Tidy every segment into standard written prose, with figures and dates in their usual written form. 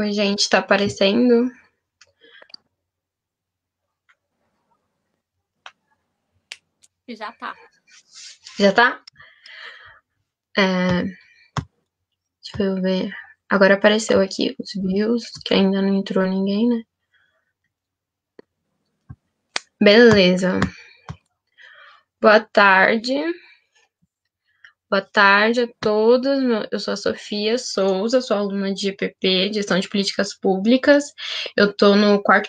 Oi, gente, tá aparecendo? Já tá. Já tá? Deixa eu ver. Agora apareceu aqui os views, que ainda não entrou ninguém, né? Beleza. Boa tarde. Boa tarde a todos. Eu sou a Sofia Souza, sou aluna de GPP, Gestão de Políticas Públicas. Eu tô no quarto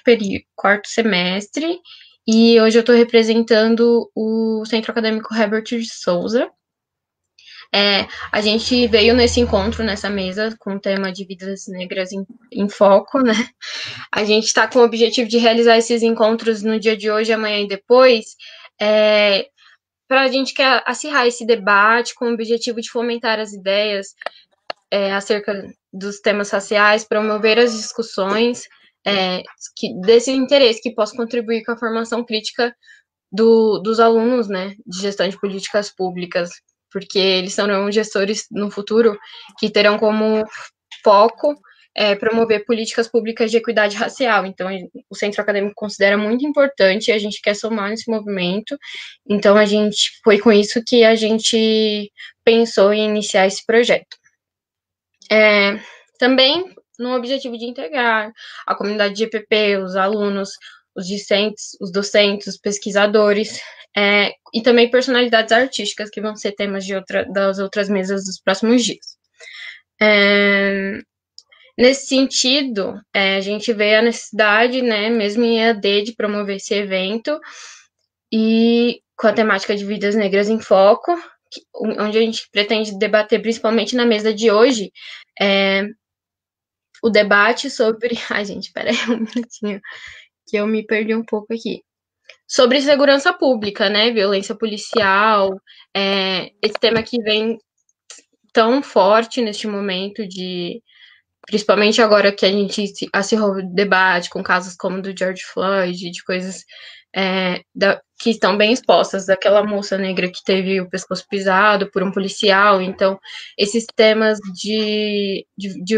semestre e hoje eu tô representando o Centro Acadêmico Herbert de Souza. A gente veio nesse encontro, nessa mesa, com o tema de vidas negras em foco, né? A gente está com o objetivo de realizar esses encontros no dia de hoje, amanhã e depois, para a gente quer acirrar esse debate com o objetivo de fomentar as ideias acerca dos temas raciais, promover as discussões desse interesse que possa contribuir com a formação crítica dos alunos, né, de gestão de políticas públicas, porque eles serão gestores no futuro que terão como foco promover políticas públicas de equidade racial. Então, o Centro Acadêmico considera muito importante e a gente quer somar nesse movimento. Então, foi com isso que a gente pensou em iniciar esse projeto. Também no objetivo de integrar a comunidade de EPP, os alunos, os discentes, os docentes, os pesquisadores, e também personalidades artísticas que vão ser temas das outras mesas dos próximos dias. Nesse sentido, a gente vê a necessidade, né, mesmo em EAD, de promover esse evento e com a temática de vidas negras em foco, onde a gente pretende debater principalmente na mesa de hoje, o debate sobre... Ai, gente, peraí um minutinho, que eu me perdi um pouco aqui. Sobre segurança pública, né, violência policial, esse tema que vem tão forte neste momento principalmente agora que a gente acirrou o debate com casos como o do George Floyd, de coisas que estão bem expostas, daquela moça negra que teve o pescoço pisado por um policial. Então, esses temas de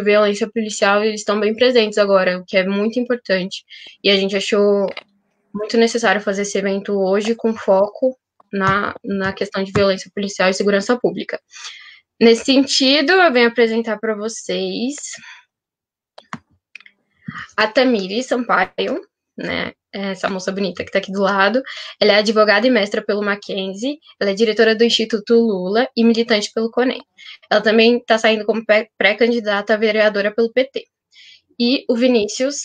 violência policial, eles estão bem presentes agora, o que é muito importante. E a gente achou muito necessário fazer esse evento hoje com foco na questão de violência policial e segurança pública. Nesse sentido, eu venho apresentar para vocês a Tamires Sampaio, né? Essa moça bonita que está aqui do lado. Ela é advogada e mestra pelo Mackenzie, ela é diretora do Instituto Lula e militante pelo CONEM. Ela também está saindo como pré-candidata a vereadora pelo PT. E o Vinícius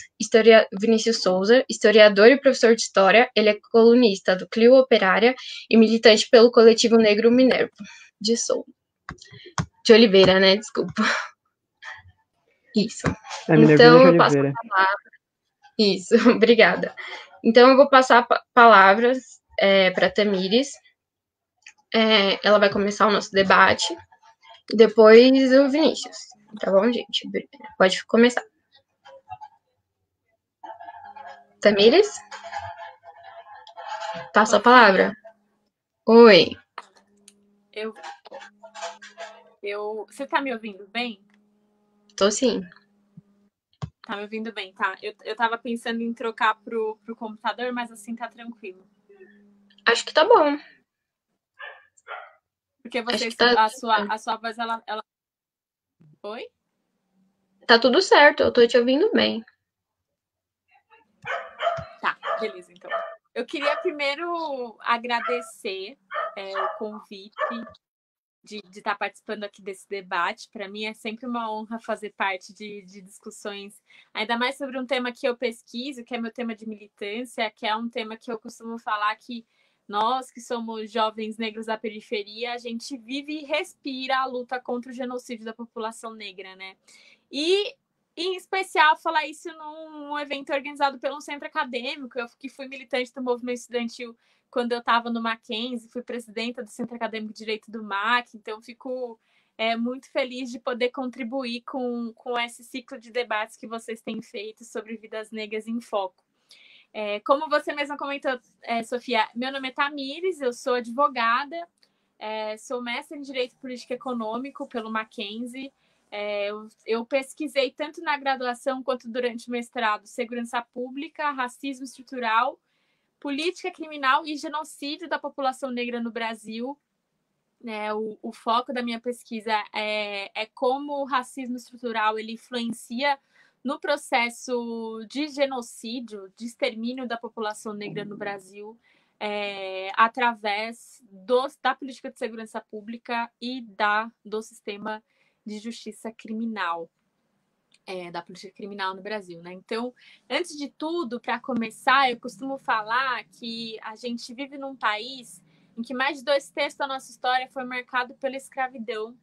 Souza, historiador e professor de história, ele é colunista do Clio Operária e militante pelo coletivo Negro Minervo de Oliveira, né? Desculpa. Isso. Então, eu passo a palavra. Isso, obrigada. Então, eu vou passar palavras para a Tamires. Ela vai começar o nosso debate. E depois o Vinícius. Tá bom, gente? Pode começar. Tamires? Passa a palavra. Oi. Você tá me ouvindo bem? Tô sim. Tá me ouvindo bem, tá? Eu tava pensando em trocar pro computador, mas assim tá tranquilo. Acho que tá bom. Porque a sua voz, ela... Oi? Tá tudo certo, eu tô te ouvindo bem. Tá, beleza, então. Eu queria primeiro agradecer o convite de estar participando aqui desse debate. Para mim é sempre uma honra fazer parte de discussões, ainda mais sobre um tema que eu pesquiso, que é meu tema de militância, que é um tema que eu costumo falar que nós, que somos jovens negros da periferia, a gente vive e respira a luta contra o genocídio da população negra, né? E, em especial, falar isso num evento organizado pelo Centro Acadêmico. Eu que fui militante do movimento estudantil quando eu estava no Mackenzie, fui presidenta do Centro Acadêmico de Direito do MAC, então fico muito feliz de poder contribuir com esse ciclo de debates que vocês têm feito sobre vidas negras em foco. Como você mesma comentou, Sofia, meu nome é Tamires, eu sou advogada, sou mestre em Direito Político Econômico pelo Mackenzie, Eu pesquisei tanto na graduação quanto durante o mestrado segurança pública, racismo estrutural, política criminal e genocídio da população negra no Brasil. Né? O foco da minha pesquisa é como o racismo estrutural ele influencia no processo de genocídio, de extermínio da população negra no Brasil, através da política de segurança pública e do sistema de justiça criminal, da política criminal no Brasil. Né? Então, antes de tudo, para começar, eu costumo falar que a gente vive num país em que mais de 2/3 da nossa história foi marcado pela escravidão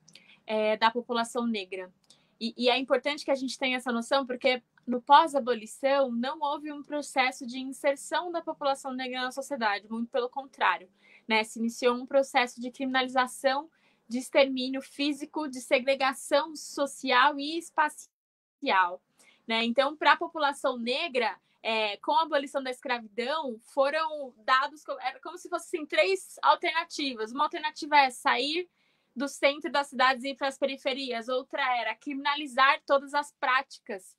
da população negra. E é importante que a gente tenha essa noção, porque no pós-abolição não houve um processo de inserção da população negra na sociedade, muito pelo contrário. Né? Se iniciou um processo de criminalização, de extermínio físico, de segregação social e espacial. Né? Então, para a população negra, com a abolição da escravidão, foram dados como se fossem 3 alternativas. Uma alternativa é sair do centro das cidades e ir para as periferias. Outra era criminalizar todas as práticas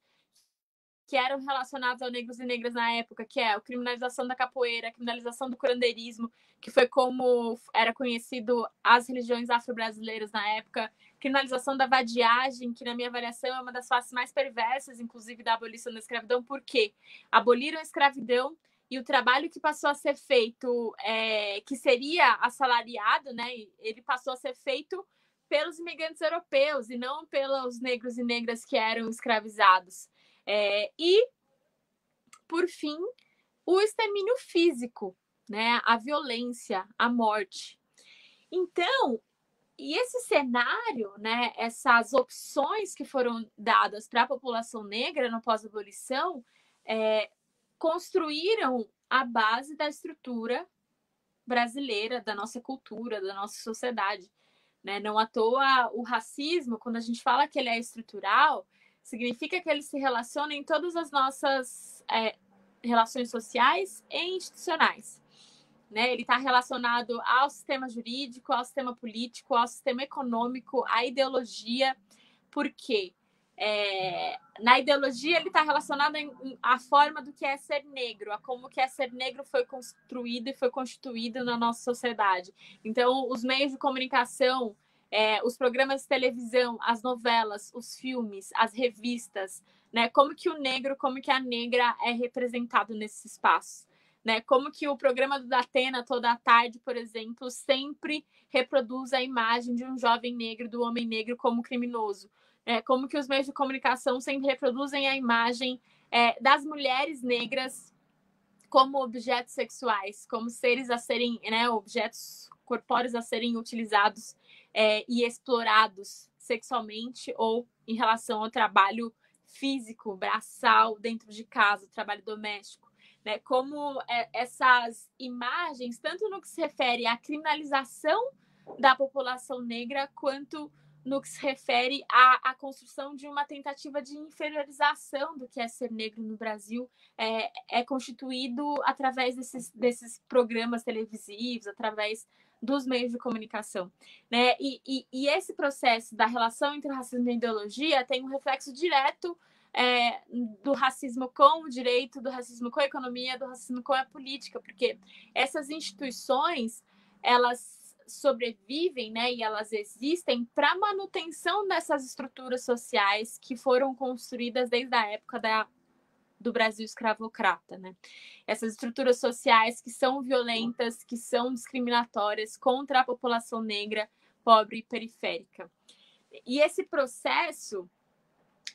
que eram relacionadas aos negros e negras na época, que é a criminalização da capoeira, a criminalização do curandeirismo, que foi como era conhecido as religiões afro-brasileiras na época, criminalização da vadiagem, que na minha avaliação é uma das faces mais perversas, inclusive da abolição da escravidão, porque aboliram a escravidão e o trabalho que passou a ser feito, que seria assalariado, né, ele passou a ser feito pelos imigrantes europeus e não pelos negros e negras que eram escravizados. E, por fim, o extermínio físico, né? A violência, a morte. Então, e esse cenário, né? Essas opções que foram dadas para a população negra no pós-abolição construíram a base da estrutura brasileira, da nossa cultura, da nossa sociedade. Né? Não à toa o racismo, quando a gente fala que ele é estrutural, significa que ele se relaciona em todas as nossas relações sociais e institucionais. Né? Ele está relacionado ao sistema jurídico, ao sistema político, ao sistema econômico, à ideologia. Por quê? Na ideologia, ele está relacionado à forma do que é ser negro, a como que é ser negro foi construído e foi constituído na nossa sociedade. Então, os meios de comunicação, os programas de televisão, as novelas, os filmes, as revistas, né? Como que o negro, como que a negra é representado nesse espaço. Né? Como que o programa do Datena, toda a tarde, por exemplo, sempre reproduz a imagem de um jovem negro, do homem negro como criminoso. Como que os meios de comunicação sempre reproduzem a imagem das mulheres negras como objetos sexuais, como seres a serem, né, objetos corpóreos a serem utilizados e explorados sexualmente ou em relação ao trabalho físico, braçal, dentro de casa, trabalho doméstico. Né? Como essas imagens, tanto no que se refere à criminalização da população negra, quanto no que se refere à construção de uma tentativa de inferiorização do que é ser negro no Brasil, é constituído através desses programas televisivos, através dos meios de comunicação. Né? E esse processo da relação entre o racismo e a ideologia tem um reflexo direto do racismo com o direito, do racismo com a economia, do racismo com a política, porque essas instituições, elas sobrevivem, né, e elas existem para a manutenção dessas estruturas sociais que foram construídas desde a época do Brasil escravocrata. Né? Essas estruturas sociais que são violentas, que são discriminatórias contra a população negra, pobre e periférica. E esse processo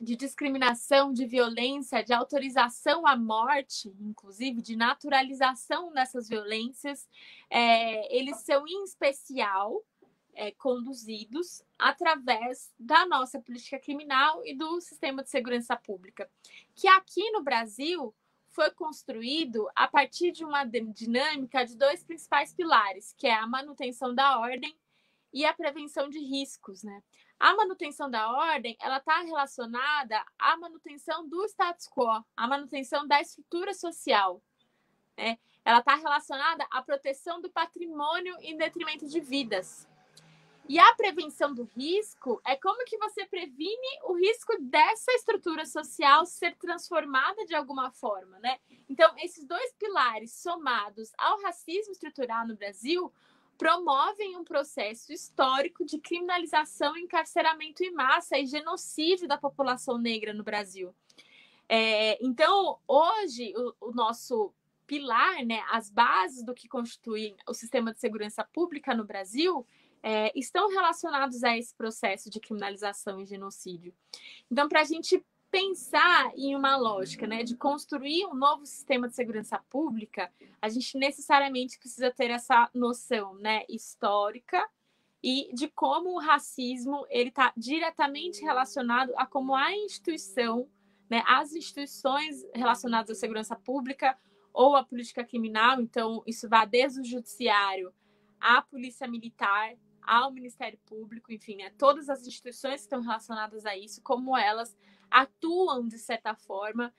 de discriminação, de violência, de autorização à morte, inclusive de naturalização dessas violências, eles são, em especial, conduzidos através da nossa política criminal e do sistema de segurança pública, que aqui no Brasil foi construído a partir de uma dinâmica de 2 principais pilares, que é a manutenção da ordem e a prevenção de riscos. Né? A manutenção da ordem, ela está relacionada à manutenção do status quo, à manutenção da estrutura social. Né? Ela está relacionada à proteção do patrimônio em detrimento de vidas. E a prevenção do risco é como que você previne o risco dessa estrutura social ser transformada de alguma forma, né? Então, esses dois pilares somados ao racismo estrutural no Brasil promovem um processo histórico de criminalização, encarceramento em massa e genocídio da população negra no Brasil. Então, hoje, o nosso pilar, né, as bases do que constitui o sistema de segurança pública no Brasil, estão relacionados a esse processo de criminalização e genocídio. Então, para a gente pensar em uma lógica, né, de construir um novo sistema de segurança pública, a gente necessariamente precisa ter essa noção, né, histórica e de como o racismo ele está diretamente relacionado a como a instituição, né, as instituições relacionadas à segurança pública ou à política criminal, então isso vai desde o judiciário à polícia militar, ao Ministério Público, enfim, né, todas as instituições que estão relacionadas a isso, como elas atuam, de certa forma,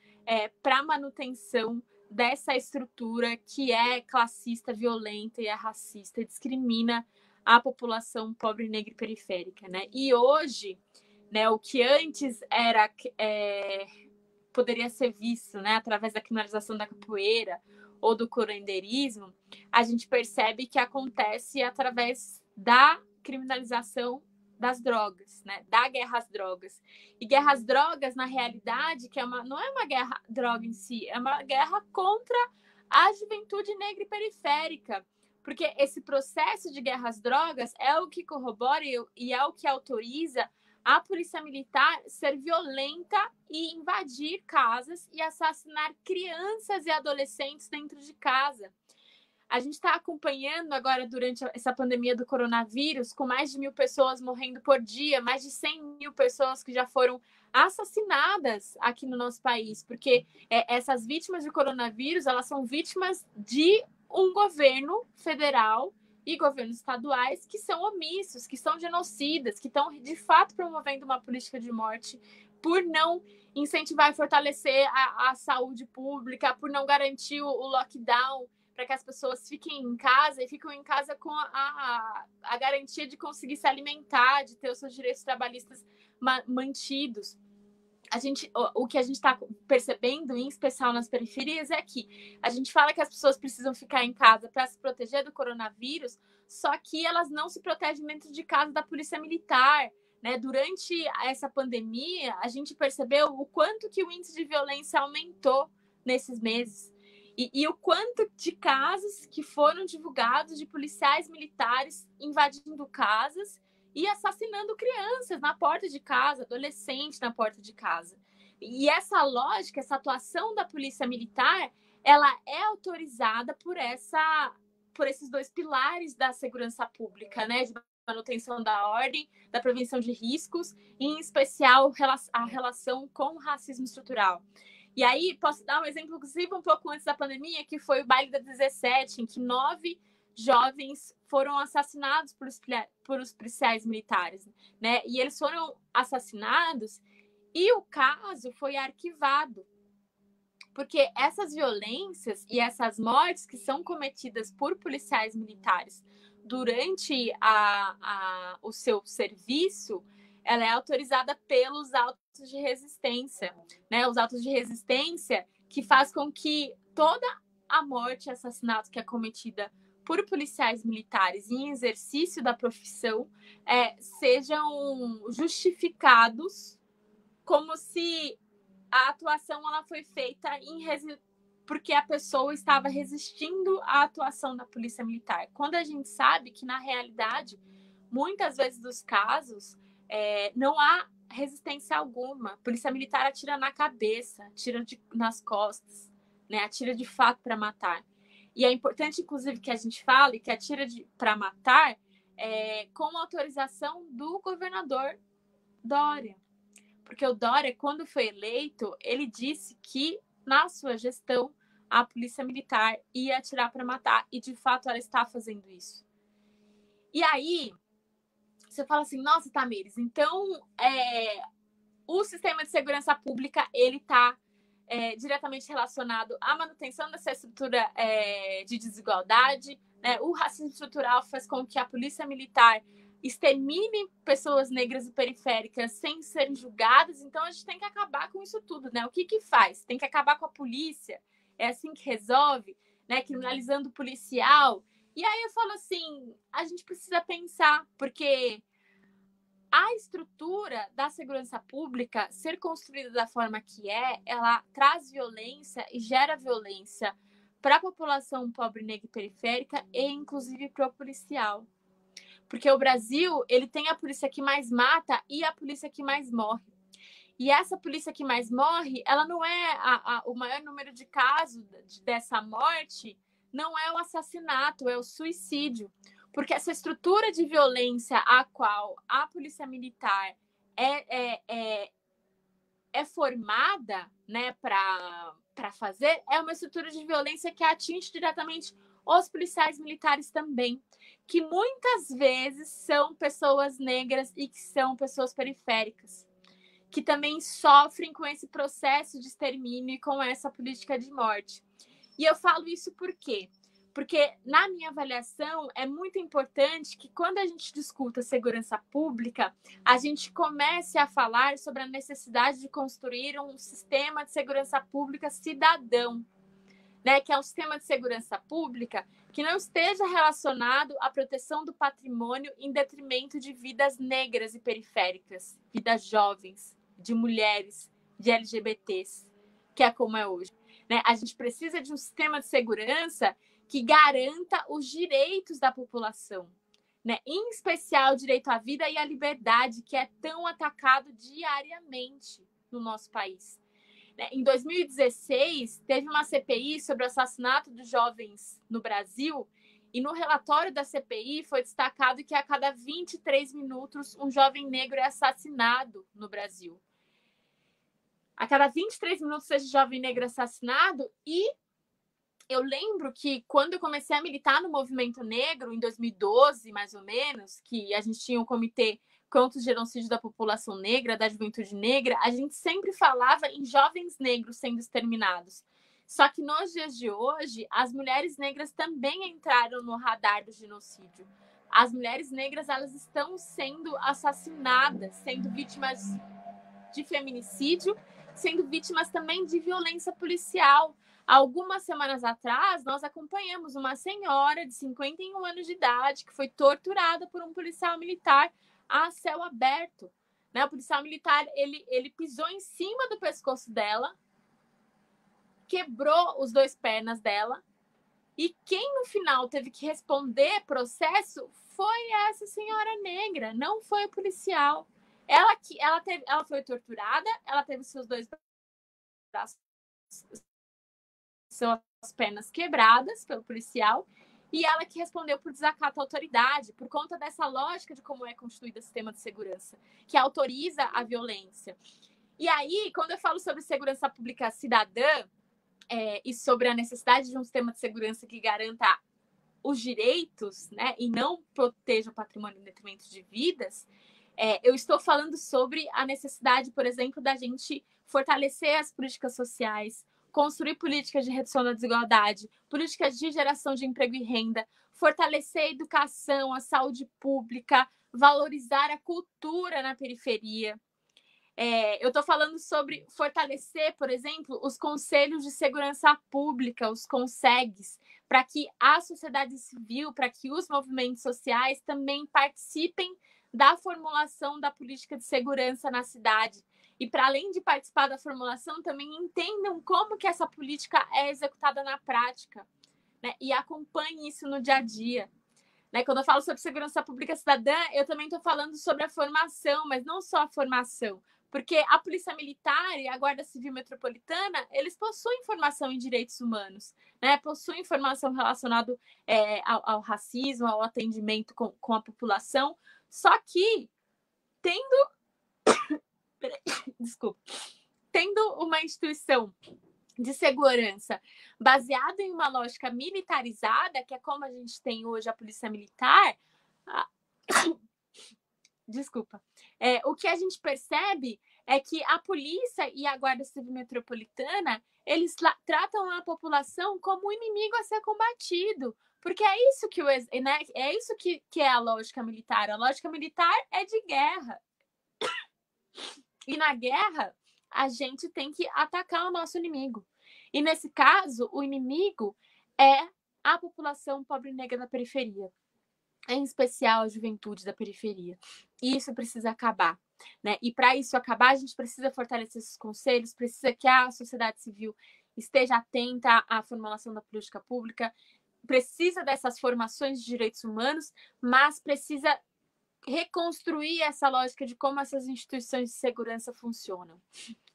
para a manutenção dessa estrutura que é classista, violenta e é racista e discrimina a população pobre, negra e periférica, né? E hoje, né, o que antes era poderia ser visto, né, através da criminalização da capoeira ou do curandeirismo, a gente percebe que acontece através da criminalização das drogas, né, da guerra às drogas. E guerra às drogas, na realidade, não é uma guerra droga em si, é uma guerra contra a juventude negra e periférica, porque esse processo de guerra às drogas é o que corrobora e é o que autoriza a polícia militar ser violenta e invadir casas e assassinar crianças e adolescentes dentro de casa. A gente está acompanhando agora, durante essa pandemia do coronavírus, com mais de 1.000 pessoas morrendo por dia, mais de 100.000 pessoas que já foram assassinadas aqui no nosso país, porque essas vítimas de coronavírus, elas são vítimas de um governo federal e governos estaduais que são omissos, que são genocidas, que estão, de fato, promovendo uma política de morte por não incentivar e fortalecer a saúde pública, por não garantir o lockdown, para que as pessoas fiquem em casa e ficam em casa com a garantia de conseguir se alimentar, de ter os seus direitos trabalhistas mantidos. O que a gente está percebendo, em especial nas periferias, é que a gente fala que as pessoas precisam ficar em casa para se proteger do coronavírus, só que elas não se protegem dentro de casa da polícia militar, né? Durante essa pandemia, a gente percebeu o quanto que o índice de violência aumentou nesses meses. E o quanto de casos que foram divulgados de policiais militares invadindo casas e assassinando crianças na porta de casa, adolescentes na porta de casa. E essa lógica, essa atuação da polícia militar, ela é autorizada por esses dois pilares da segurança pública, né? De manutenção da ordem, da prevenção de riscos, e, em especial, a relação com o racismo estrutural. E aí, posso dar um exemplo, inclusive, um pouco antes da pandemia, que foi o baile da 17, em que 9 jovens foram assassinados por os policiais militares, né? E eles foram assassinados e o caso foi arquivado, porque essas violências e essas mortes que são cometidas por policiais militares durante o seu serviço, ela é autorizada pelos autos de resistência, né? Os autos de resistência que faz com que toda a morte e assassinato que é cometida por policiais militares em exercício da profissão sejam justificados como se a atuação ela foi feita porque a pessoa estava resistindo à atuação da polícia militar. Quando a gente sabe que, na realidade, muitas vezes dos casos, não há resistência alguma. A polícia militar atira na cabeça, atira nas costas, né? Atira de fato para matar. E é importante, inclusive, que a gente fale que atira para matar com autorização do governador Dória. Porque o Dória, quando foi eleito, ele disse que, na sua gestão, a polícia militar ia atirar para matar. E, de fato, ela está fazendo isso. E aí, você fala assim, nossa, Tamires, então o sistema de segurança pública, ele está diretamente relacionado à manutenção dessa estrutura de desigualdade, né? O racismo estrutural faz com que a polícia militar extermine pessoas negras e periféricas sem serem julgadas. Então a gente tem que acabar com isso tudo, né? O que que faz? Tem que acabar com a polícia. É assim que resolve, né? Criminalizando o policial. E aí eu falo assim, a gente precisa pensar, porque a estrutura da segurança pública ser construída da forma que ela traz violência e gera violência para a população pobre, negra e periférica e inclusive para o policial. Porque o Brasil, ele tem a polícia que mais mata e a polícia que mais morre. E essa polícia que mais morre, ela não é o maior número de casos dessa morte, não é o assassinato, é o suicídio. Porque essa estrutura de violência a qual a polícia militar é formada, né, para fazer, é uma estrutura de violência que atinge diretamente os policiais militares também, que muitas vezes são pessoas negras e que são pessoas periféricas, que também sofrem com esse processo de extermínio e com essa política de morte. E eu falo isso por quê? Porque, na minha avaliação, é muito importante que, quando a gente discuta segurança pública, a gente comece a falar sobre a necessidade de construir um sistema de segurança pública cidadão, né? Que é um sistema de segurança pública que não esteja relacionado à proteção do patrimônio em detrimento de vidas negras e periféricas, vidas jovens, de mulheres, de LGBTs, que é como é hoje. Né? A gente precisa de um sistema de segurança que garanta os direitos da população, né? Em especial o direito à vida e à liberdade, que é tão atacado diariamente no nosso país. Em 2016, teve uma CPI sobre o assassinato dos jovens no Brasil, e no relatório da CPI foi destacado que a cada 23 minutos um jovem negro é assassinado no Brasil. A cada 23 minutos esse jovem negro é assassinado. E eu lembro que quando eu comecei a militar no movimento negro, em 2012, mais ou menos, que a gente tinha um comitê contra o genocídio da população negra, da juventude negra, a gente sempre falava em jovens negros sendo exterminados. Só que nos dias de hoje, as mulheres negras também entraram no radar do genocídio. As mulheres negras, elas estão sendo assassinadas, sendo vítimas de feminicídio, sendo vítimas também de violência policial. Algumas semanas atrás, nós acompanhamos uma senhora de 51 anos de idade que foi torturada por um policial militar a céu aberto. Né? O policial militar, ele pisou em cima do pescoço dela, quebrou os dois pernas dela, e quem no final teve que responder processo foi essa senhora negra, não foi o policial. Ela foi torturada, ela teve seus dois braços, suas pernas quebradas pelo policial, e ela que respondeu por desacato à autoridade, por conta dessa lógica de como é constituído o sistema de segurança, que autoriza a violência. E aí, quando eu falo sobre segurança pública cidadã, e sobre a necessidade de um sistema de segurança que garanta os direitos, né, e não proteja o patrimônio em detrimento de vidas, eu estou falando sobre a necessidade, por exemplo, da gente fortalecer as políticas sociais, construir políticas de redução da desigualdade, políticas de geração de emprego e renda, fortalecer a educação, a saúde pública, valorizar a cultura na periferia. Eu estou falando sobre fortalecer, por exemplo, os conselhos de segurança pública, os CONSEGs, para que a sociedade civil, para que os movimentos sociais também participem da formulação da política de segurança na cidade. E, para além de participar da formulação, também entendam como que essa política é executada na prática, né? E acompanhem isso no dia a dia. Né? Quando eu falo sobre segurança pública cidadã, eu também estou falando sobre a formação, mas não só a formação, porque a Polícia Militar e a Guarda Civil Metropolitana, eles possuem formação em direitos humanos, né? Possuem formação relacionada ao racismo, ao atendimento com a população, só que tendo uma instituição de segurança baseada em uma lógica militarizada, que é como a gente tem hoje a Polícia Militar, o que a gente percebe é que a polícia e a Guarda Civil Metropolitana, eles tratam a população como um inimigo a ser combatido, Porque é isso que né, é isso que é a lógica militar. A lógica militar é de guerra. E na guerra, a gente tem que atacar o nosso inimigo. E nesse caso, o inimigo é a população pobre e negra da periferia, em especial a juventude da periferia. E isso precisa acabar, né? E para isso acabar, a gente precisa fortalecer esses conselhos, precisa que a sociedade civil esteja atenta à formulação da política pública, precisa dessas formações de direitos humanos, mas precisa reconstruir essa lógica de como essas instituições de segurança funcionam.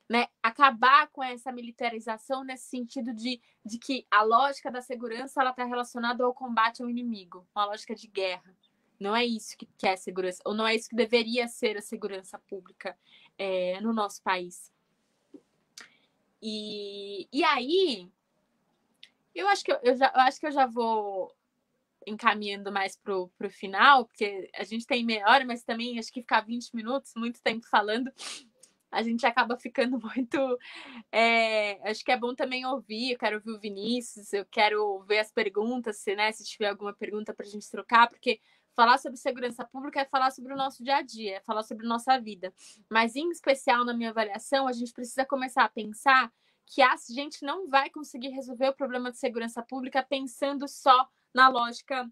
Né? Acabar com essa militarização nesse sentido de que a lógica da segurança está relacionada ao combate ao inimigo, uma lógica de guerra. Não é isso que é segurança, ou não é isso que deveria ser a segurança pública no nosso país. E aí, eu acho que eu já vou encaminhando mais pro final, porque a gente tem meia hora, mas também acho que ficar 20 minutos, muito tempo falando, a gente acaba ficando muito... acho que é bom também ouvir, eu quero ouvir o Vinícius, eu quero ver as perguntas, se tiver alguma pergunta para a gente trocar, porque falar sobre segurança pública é falar sobre o nosso dia a dia, é falar sobre nossa vida. Mas, em especial, na minha avaliação, a gente precisa começar a pensar que a gente não vai conseguir resolver o problema de segurança pública pensando só na lógica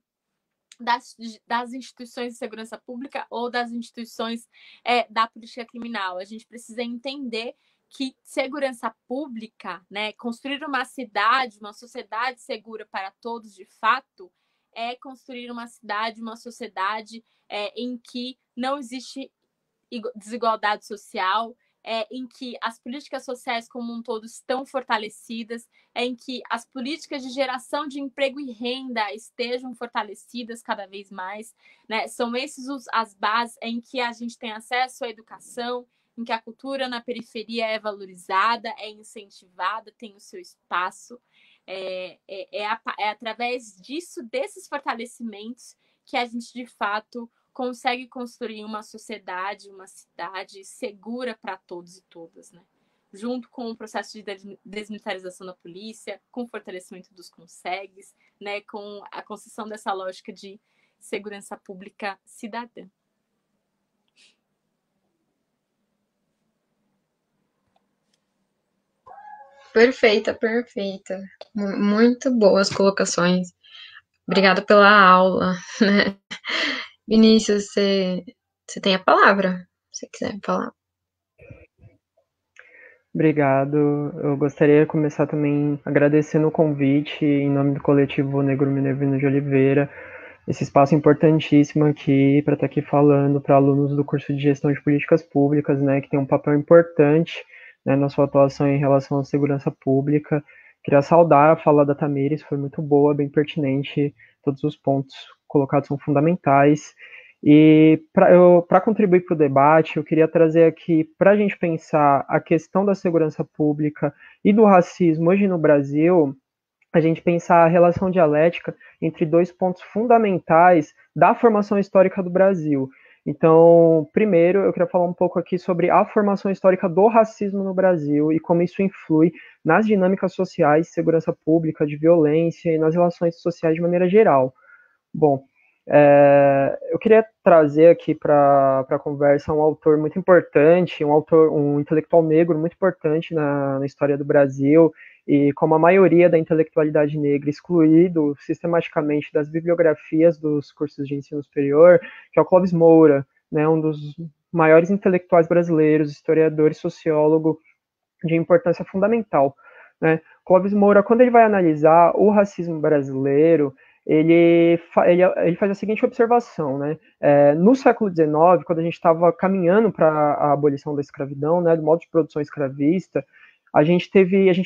das instituições de segurança pública ou das instituições da política criminal. A gente precisa entender que segurança pública, né, construir uma cidade, uma sociedade segura para todos de fato, é construir uma cidade, uma sociedade em que não existe desigualdade social, em que as políticas sociais como um todo estão fortalecidas, em que as políticas de geração de emprego e renda estejam fortalecidas cada vez mais, né? São esses as bases em que a gente tem acesso à educação, em que a cultura na periferia é valorizada, é incentivada, tem o seu espaço. É através disso, desses fortalecimentos, que a gente, de fato, consegue construir uma sociedade, uma cidade segura para todos e todas, né? Junto com o processo de desmilitarização da polícia, com o fortalecimento dos consegues, né? Com a construção dessa lógica de segurança pública cidadã. Perfeita, perfeita. Muito boas colocações. Obrigada pela aula, né? Vinícius, você tem a palavra, se quiser falar. Obrigado. Eu gostaria de começar também agradecendo o convite em nome do coletivo Negro Minervino de Oliveira, esse espaço importantíssimo aqui para estar aqui falando para alunos do curso de Gestão de Políticas Públicas, né, que tem um papel importante, né, na sua atuação em relação à segurança pública. Queria saudar a fala da Tamires, foi muito boa, bem pertinente, todos os pontos colocados são fundamentais. E para contribuir para o debate, eu queria trazer aqui, para a gente pensar a questão da segurança pública e do racismo hoje no Brasil, a gente pensar a relação dialética entre dois pontos fundamentais da formação histórica do Brasil. Então, primeiro, eu queria falar um pouco aqui sobre a formação histórica do racismo no Brasil e como isso influi nas dinâmicas sociais, de segurança pública, de violência e nas relações sociais de maneira geral. Bom, eu queria trazer aqui para a conversa um autor muito importante, um intelectual negro muito importante na história do Brasil, e como a maioria da intelectualidade negra excluído sistematicamente das bibliografias dos cursos de ensino superior, que é o Clóvis Moura, né, um dos maiores intelectuais brasileiros, historiador e sociólogo de importância fundamental. Né? Clóvis Moura, quando ele vai analisar o racismo brasileiro, ele faz a seguinte observação, né? No século XIX, quando a gente estava caminhando para a abolição da escravidão, né, do modo de produção escravista, a gente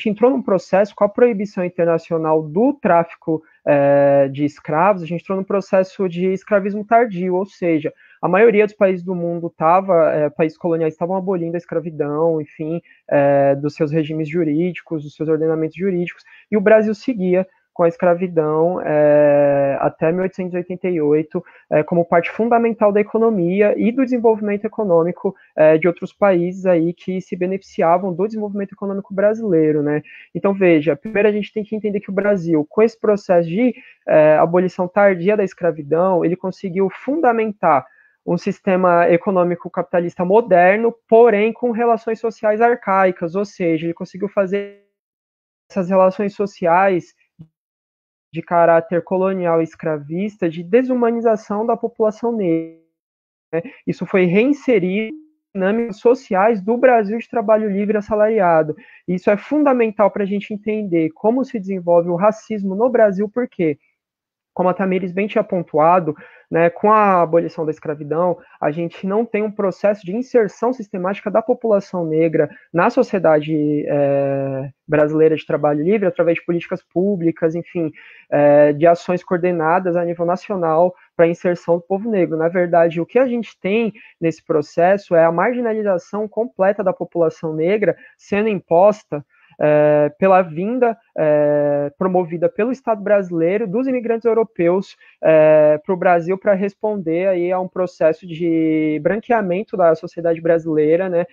entrou num processo com a proibição internacional do tráfico de escravos, a gente entrou num processo de escravismo tardio, ou seja, a maioria dos países do mundo países coloniais estavam abolindo a escravidão, enfim, dos seus regimes jurídicos, dos seus ordenamentos jurídicos, e o Brasil seguia com a escravidão até 1888 como parte fundamental da economia e do desenvolvimento econômico de outros países aí que se beneficiavam do desenvolvimento econômico brasileiro, né? Então, veja, primeiro a gente tem que entender que o Brasil, com esse processo de abolição tardia da escravidão, ele conseguiu fundamentar um sistema econômico capitalista moderno, porém com relações sociais arcaicas, ou seja, ele conseguiu fazer essas relações sociais de caráter colonial e escravista de desumanização da população negra. Isso foi reinserido em dinâmicas sociais do Brasil de trabalho livre assalariado. Isso é fundamental para a gente entender como se desenvolve o racismo no Brasil, porque, como a Tamires bem tinha pontuado, né, com a abolição da escravidão, a gente não tem um processo de inserção sistemática da população negra na sociedade brasileira de trabalho livre, através de políticas públicas, enfim, de ações coordenadas a nível nacional para a inserção do povo negro. Na verdade, o que a gente tem nesse processo é a marginalização completa da população negra sendo imposta pela vinda promovida pelo Estado brasileiro dos imigrantes europeus para o Brasil para responder aí a um processo de branqueamento da sociedade brasileira, né,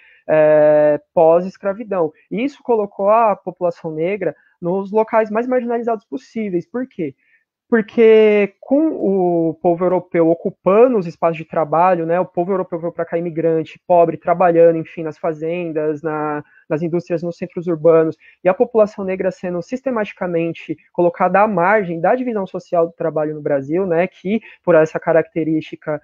pós-escravidão. Isso colocou a população negra nos locais mais marginalizados possíveis. Por quê? Porque com o povo europeu ocupando os espaços de trabalho, né, o povo europeu veio para cá imigrante, pobre, trabalhando, enfim, nas fazendas, nas indústrias, nos centros urbanos, e a população negra sendo sistematicamente colocada à margem da divisão social do trabalho no Brasil, né, que por essa característica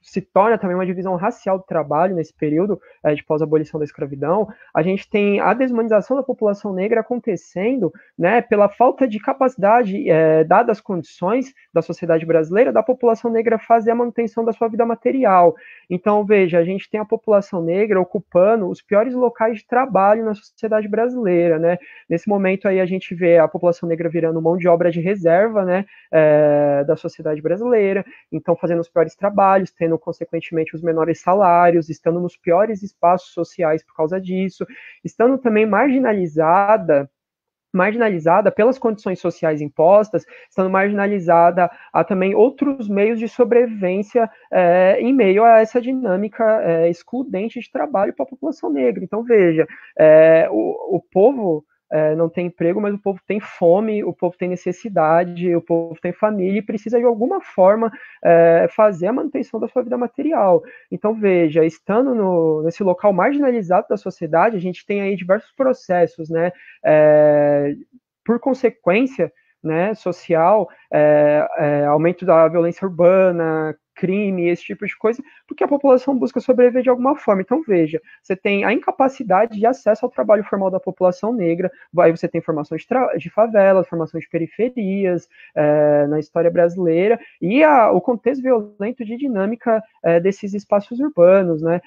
se torna também uma divisão racial do trabalho nesse período de pós-abolição da escravidão. A gente tem a desumanização da população negra acontecendo, né, pela falta de capacidade, dadas as condições da sociedade brasileira, da população negra fazer a manutenção da sua vida material. Então, veja, a gente tem a população negra ocupando os piores locais de trabalho na sociedade brasileira, né? Nesse momento aí a gente vê a população negra virando mão de obra de reserva, né, da sociedade brasileira, então fazendo os piores trabalhos, tendo consequentemente os menores salários, estando nos piores espaços sociais por causa disso, estando também marginalizada pelas condições sociais impostas, estando marginalizada a também outros meios de sobrevivência em meio a essa dinâmica excludente de trabalho para a população negra. Então, veja, o povo não tem emprego, mas o povo tem fome, o povo tem necessidade, o povo tem família e precisa de alguma forma fazer a manutenção da sua vida material. Então, veja, estando nesse local marginalizado da sociedade, a gente tem aí diversos processos, né, por consequência, né, social, aumento da violência urbana, crime, esse tipo de coisa, porque a população busca sobreviver de alguma forma. Então, veja, você tem a incapacidade de acesso ao trabalho formal da população negra, aí você tem formação de favelas, formação de periferias na história brasileira, e o contexto violento de dinâmica desses espaços urbanos, né?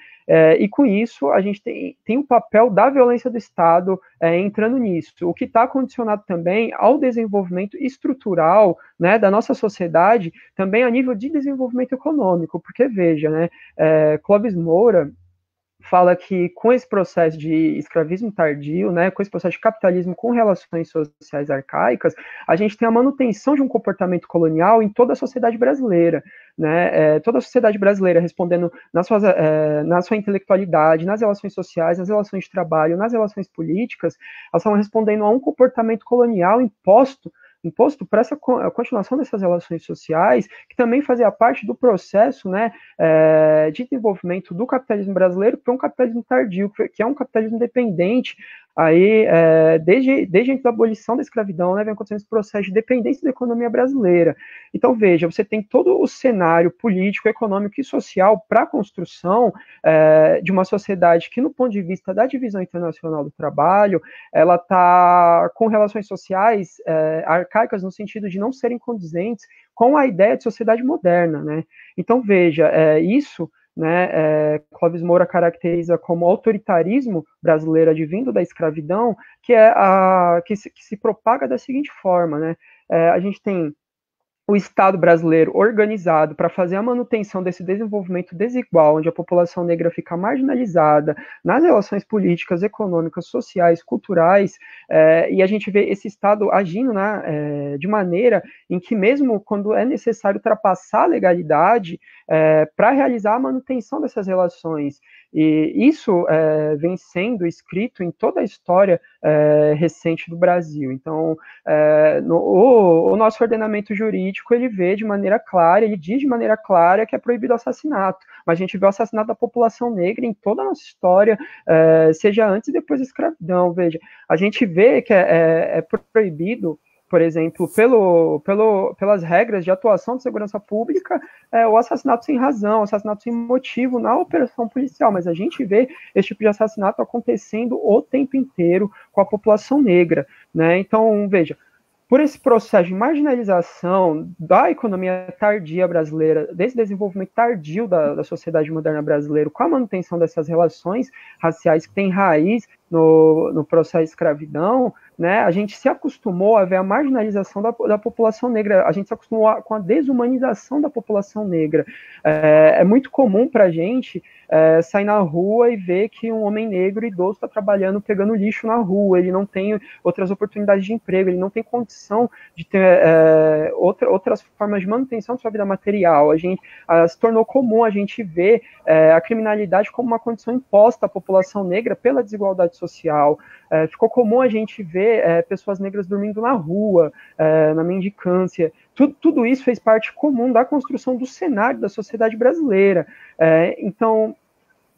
E com isso, a gente tem o papel da violência do Estado entrando nisso, o que está condicionado também ao desenvolvimento estrutural, né, da nossa sociedade, também a nível de desenvolvimento econômico, porque veja, né, Clóvis Moura fala que com esse processo de escravismo tardio, né, com esse processo de capitalismo com relações sociais arcaicas, a gente tem a manutenção de um comportamento colonial em toda a sociedade brasileira, né, toda a sociedade brasileira respondendo na sua intelectualidade, nas relações sociais, nas relações de trabalho, nas relações políticas, elas estão respondendo a um comportamento colonial imposto para essa continuação dessas relações sociais, que também fazia parte do processo, né, de desenvolvimento do capitalismo brasileiro para um capitalismo tardio, que é um capitalismo dependente. Aí, desde a abolição da escravidão, né, vem acontecendo esse processo de dependência da economia brasileira. Então, veja, você tem todo o cenário político, econômico e social para a construção de uma sociedade que, no ponto de vista da divisão internacional do trabalho, ela está com relações sociais arcaicas no sentido de não serem condizentes com a ideia de sociedade moderna, né? Então, veja, isso, né, Clóvis Moura caracteriza como autoritarismo brasileiro advindo da escravidão, que se propaga da seguinte forma, né? A gente tem o Estado brasileiro organizado para fazer a manutenção desse desenvolvimento desigual, onde a população negra fica marginalizada nas relações políticas, econômicas, sociais, culturais, e a gente vê esse Estado agindo de maneira em que, mesmo quando é necessário ultrapassar a legalidade para realizar a manutenção dessas relações, e isso vem sendo escrito em toda a história recente do Brasil. Então, o nosso ordenamento jurídico, ele vê de maneira clara, ele diz de maneira clara que é proibido o assassinato, mas a gente vê o assassinato da população negra em toda a nossa história, seja antes e depois da escravidão. Veja, a gente vê que é proibido, por exemplo, pelas regras de atuação de segurança pública, o assassinato sem razão, o assassinato sem motivo na operação policial, mas a gente vê esse tipo de assassinato acontecendo o tempo inteiro com a população negra, né? Então, veja, por esse processo de marginalização da economia tardia brasileira, desse desenvolvimento tardio da sociedade moderna brasileira, com a manutenção dessas relações raciais que têm raiz no processo de escravidão, né, a gente se acostumou a ver a marginalização da população negra, a gente se acostumou com a desumanização da população negra. É muito comum para a gente sair na rua e ver que um homem negro idoso está trabalhando, pegando lixo na rua, ele não tem outras oportunidades de emprego, ele não tem condição de ter outras formas de manutenção de sua vida material. Se tornou comum a gente ver a criminalidade como uma condição imposta à população negra pela desigualdade social. Ficou comum a gente ver pessoas negras dormindo na rua, na mendicância. Tudo isso fez parte comum da construção do cenário da sociedade brasileira. Então,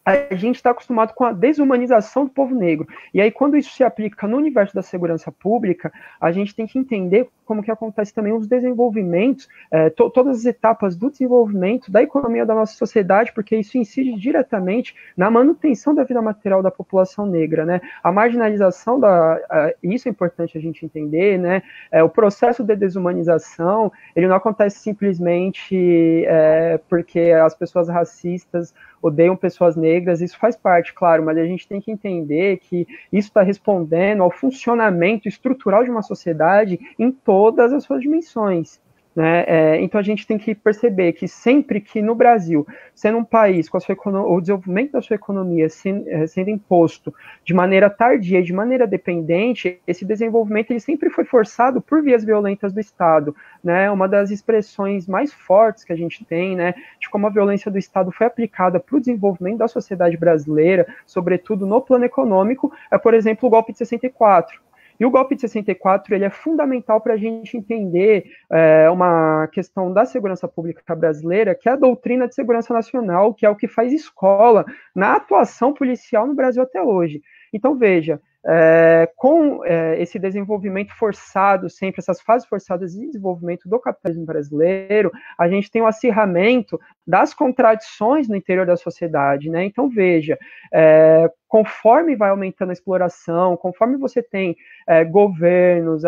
a gente está acostumado com a desumanização do povo negro. E aí, quando isso se aplica no universo da segurança pública, a gente tem que entender como que acontece também os desenvolvimentos, todas as etapas do desenvolvimento da economia da nossa sociedade, porque isso incide diretamente na manutenção da vida material da população negra, né? A marginalização isso é importante a gente entender, né? O processo de desumanização, ele não acontece simplesmente porque as pessoas racistas odeiam pessoas negras, isso faz parte, claro, mas a gente tem que entender que isso está respondendo ao funcionamento estrutural de uma sociedade em todas as suas dimensões, né? Então a gente tem que perceber que sempre que no Brasil, sendo um país com o desenvolvimento da sua economia sendo imposto de maneira tardia e de maneira dependente, esse desenvolvimento ele sempre foi forçado por vias violentas do Estado, né? Uma das expressões mais fortes que a gente tem, né, de como a violência do Estado foi aplicada para o desenvolvimento da sociedade brasileira, sobretudo no plano econômico, por exemplo, o golpe de 64. E o golpe de 64 ele é fundamental para a gente entender uma questão da segurança pública brasileira, que é a doutrina de segurança nacional, que é o que faz escola na atuação policial no Brasil até hoje. Então, veja, com esse desenvolvimento forçado, sempre essas fases forçadas de desenvolvimento do capitalismo brasileiro, a gente tem o acirramento das contradições no interior da sociedade, né? Então, veja, conforme vai aumentando a exploração, conforme você tem governos,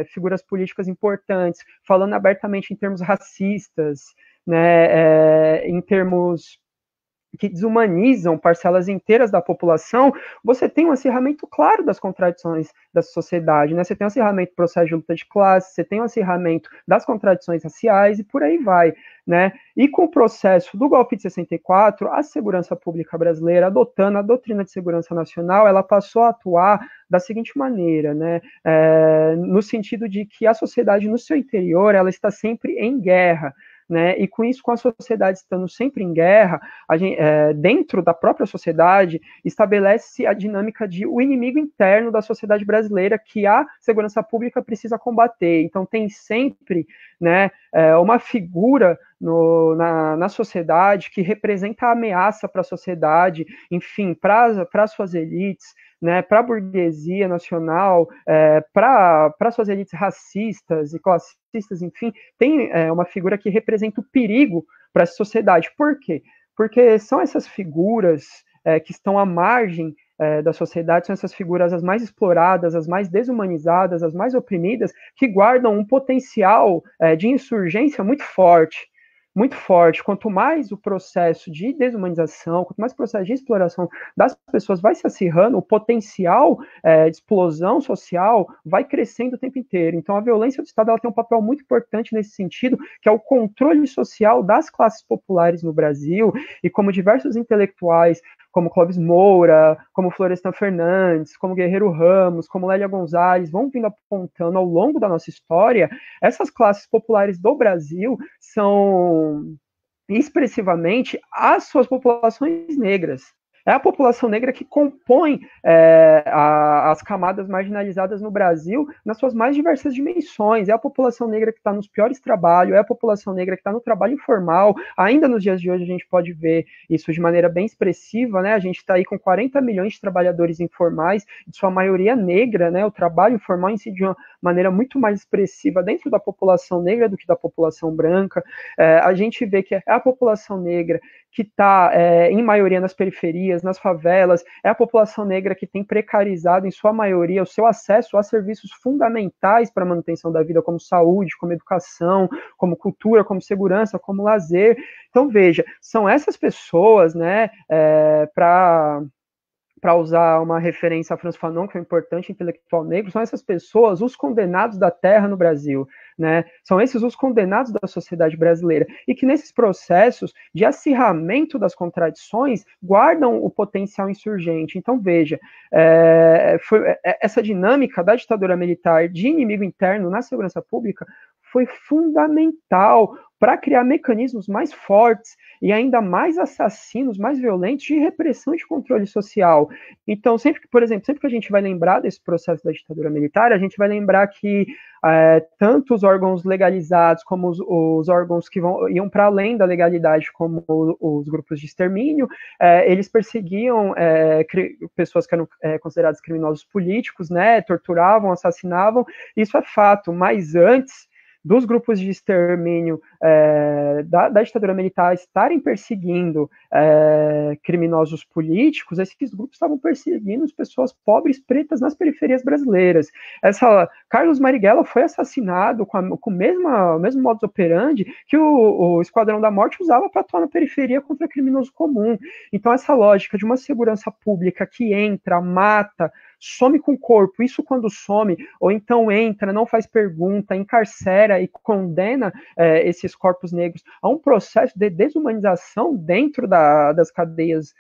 figuras políticas importantes, falando abertamente em termos racistas, né, em termos que desumanizam parcelas inteiras da população, você tem um acirramento claro das contradições da sociedade, né? Você tem um acirramento do processo de luta de classe, você tem um acirramento das contradições raciais e por aí vai, né? E com o processo do golpe de 64, a segurança pública brasileira, adotando a doutrina de segurança nacional, ela passou a atuar da seguinte maneira, né? No sentido de que a sociedade no seu interior, ela está sempre em guerra, né? E com isso, com a sociedade estando sempre em guerra, dentro da própria sociedade, estabelece-se a dinâmica de o inimigo interno da sociedade brasileira que a segurança pública precisa combater. Então, tem sempre, né, uma figura na sociedade que representa a ameaça para a sociedade, enfim, para suas elites, né, para a burguesia nacional, para suas elites racistas e classistas, enfim, tem uma figura que representa o perigo para essa sociedade. Por quê? Porque são essas figuras que estão à margem da sociedade, são essas figuras as mais exploradas, as mais desumanizadas, as mais oprimidas, que guardam um potencial de insurgência muito forte, muito forte. Quanto mais o processo de desumanização, quanto mais o processo de exploração das pessoas vai se acirrando, o potencial de explosão social vai crescendo o tempo inteiro. Então, a violência do Estado ela tem um papel muito importante nesse sentido, que é o controle social das classes populares no Brasil, e como diversos intelectuais, como Clóvis Moura, como Florestan Fernandes, como Guerreiro Ramos, como Lélia Gonzalez, vão vindo apontando ao longo da nossa história, essas classes populares do Brasil são expressivamente as suas populações negras. É a população negra que compõe as camadas marginalizadas no Brasil nas suas mais diversas dimensões. É a população negra que está nos piores trabalhos, é a população negra que está no trabalho informal. Ainda nos dias de hoje a gente pode ver isso de maneira bem expressiva, né? A gente está aí com 40 milhões de trabalhadores informais, de sua maioria negra, né? O trabalho informal incide de uma maneira muito mais expressiva dentro da população negra do que da população branca. A gente vê que é a população negra que está, em maioria, nas periferias, nas favelas, é a população negra que tem precarizado, em sua maioria, o seu acesso a serviços fundamentais para a manutenção da vida, como saúde, como educação, como cultura, como segurança, como lazer. Então, veja, são essas pessoas, né, para usar uma referência a Franz Fanon, que é um importante intelectual negro, são essas pessoas os condenados da terra no Brasil, né? São esses os condenados da sociedade brasileira, e que nesses processos de acirramento das contradições guardam o potencial insurgente. Então, veja, essa dinâmica da ditadura militar de inimigo interno na segurança pública foi fundamental para criar mecanismos mais fortes e ainda mais assassinos, mais violentos de repressão e de controle social. Então, sempre que, por exemplo, sempre que a gente vai lembrar desse processo da ditadura militar, a gente vai lembrar que tanto os órgãos legalizados como os órgãos que iam para além da legalidade, como os grupos de extermínio, eles perseguiam pessoas que eram consideradas criminosos políticos, né, torturavam, assassinavam, isso é fato, mas antes dos grupos de extermínio da ditadura militar estarem perseguindo criminosos políticos, esses grupos estavam perseguindo as pessoas pobres pretas nas periferias brasileiras. Carlos Marighella foi assassinado com o mesmo modus operandi que o Esquadrão da Morte usava para atuar na periferia contra criminoso comum. Então, essa lógica de uma segurança pública que entra, mata, some com o corpo, isso quando some, ou então entra, não faz pergunta, encarcera e condena esses corpos negros a um processo de desumanização dentro das cadeias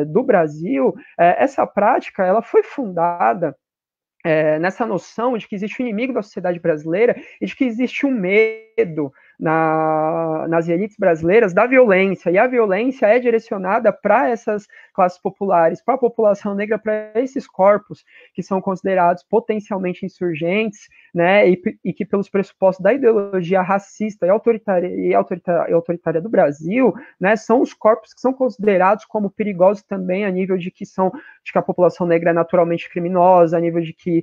do Brasil, essa prática ela foi fundada nessa noção de que existe um inimigo da sociedade brasileira e de que existe um medo nas elites brasileiras da violência, e a violência é direcionada para essas classes populares, para a população negra, para esses corpos que são considerados potencialmente insurgentes, né, e que pelos pressupostos da ideologia racista e autoritária do Brasil, né, são os corpos que são considerados como perigosos também a nível de que a população negra é naturalmente criminosa, a nível de que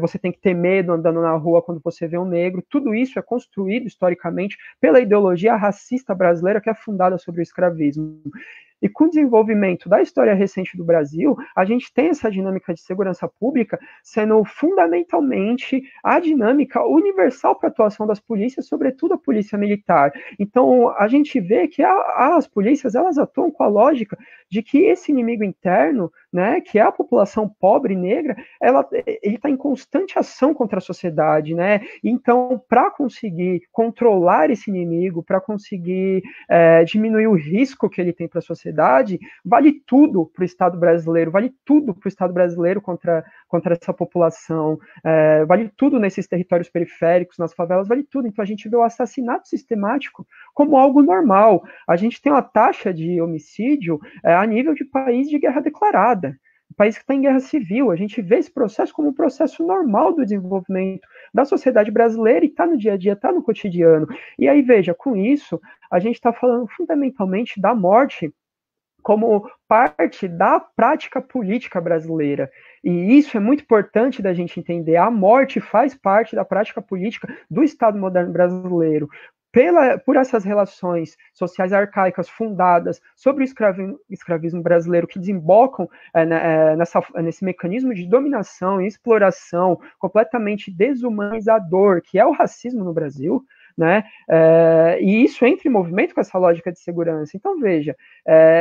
você tem que ter medo andando na rua quando você vê um negro. Tudo isso é construído historicamente pela ideologia racista brasileira que é fundada sobre o escravismo. E com o desenvolvimento da história recente do Brasil, a gente tem essa dinâmica de segurança pública sendo fundamentalmente a dinâmica universal para a atuação das polícias, sobretudo a polícia militar. Então, a gente vê que as polícias elas atuam com a lógica de que esse inimigo interno, né, que é a população pobre e negra, ele está em constante ação contra a sociedade, né? Então, para conseguir controlar esse inimigo, para conseguir diminuir o risco que ele tem para a sociedade, vale tudo para o Estado brasileiro, vale tudo para o Estado brasileiro contra essa população, vale tudo nesses territórios periféricos, nas favelas, vale tudo. Então a gente vê o assassinato sistemático como algo normal. A gente tem uma taxa de homicídio a nível de país de guerra declarada, país que está em guerra civil. A gente vê esse processo como um processo normal do desenvolvimento da sociedade brasileira e está no dia a dia, está no cotidiano. E aí, veja, com isso, a gente está falando fundamentalmente da morte como parte da prática política brasileira. E isso é muito importante da gente entender. A morte faz parte da prática política do Estado moderno brasileiro. Por essas relações sociais arcaicas fundadas sobre o escravismo brasileiro, que desembocam nesse mecanismo de dominação e exploração completamente desumanizador, que é o racismo no Brasil, né? E isso entra em movimento com essa lógica de segurança. Então, veja,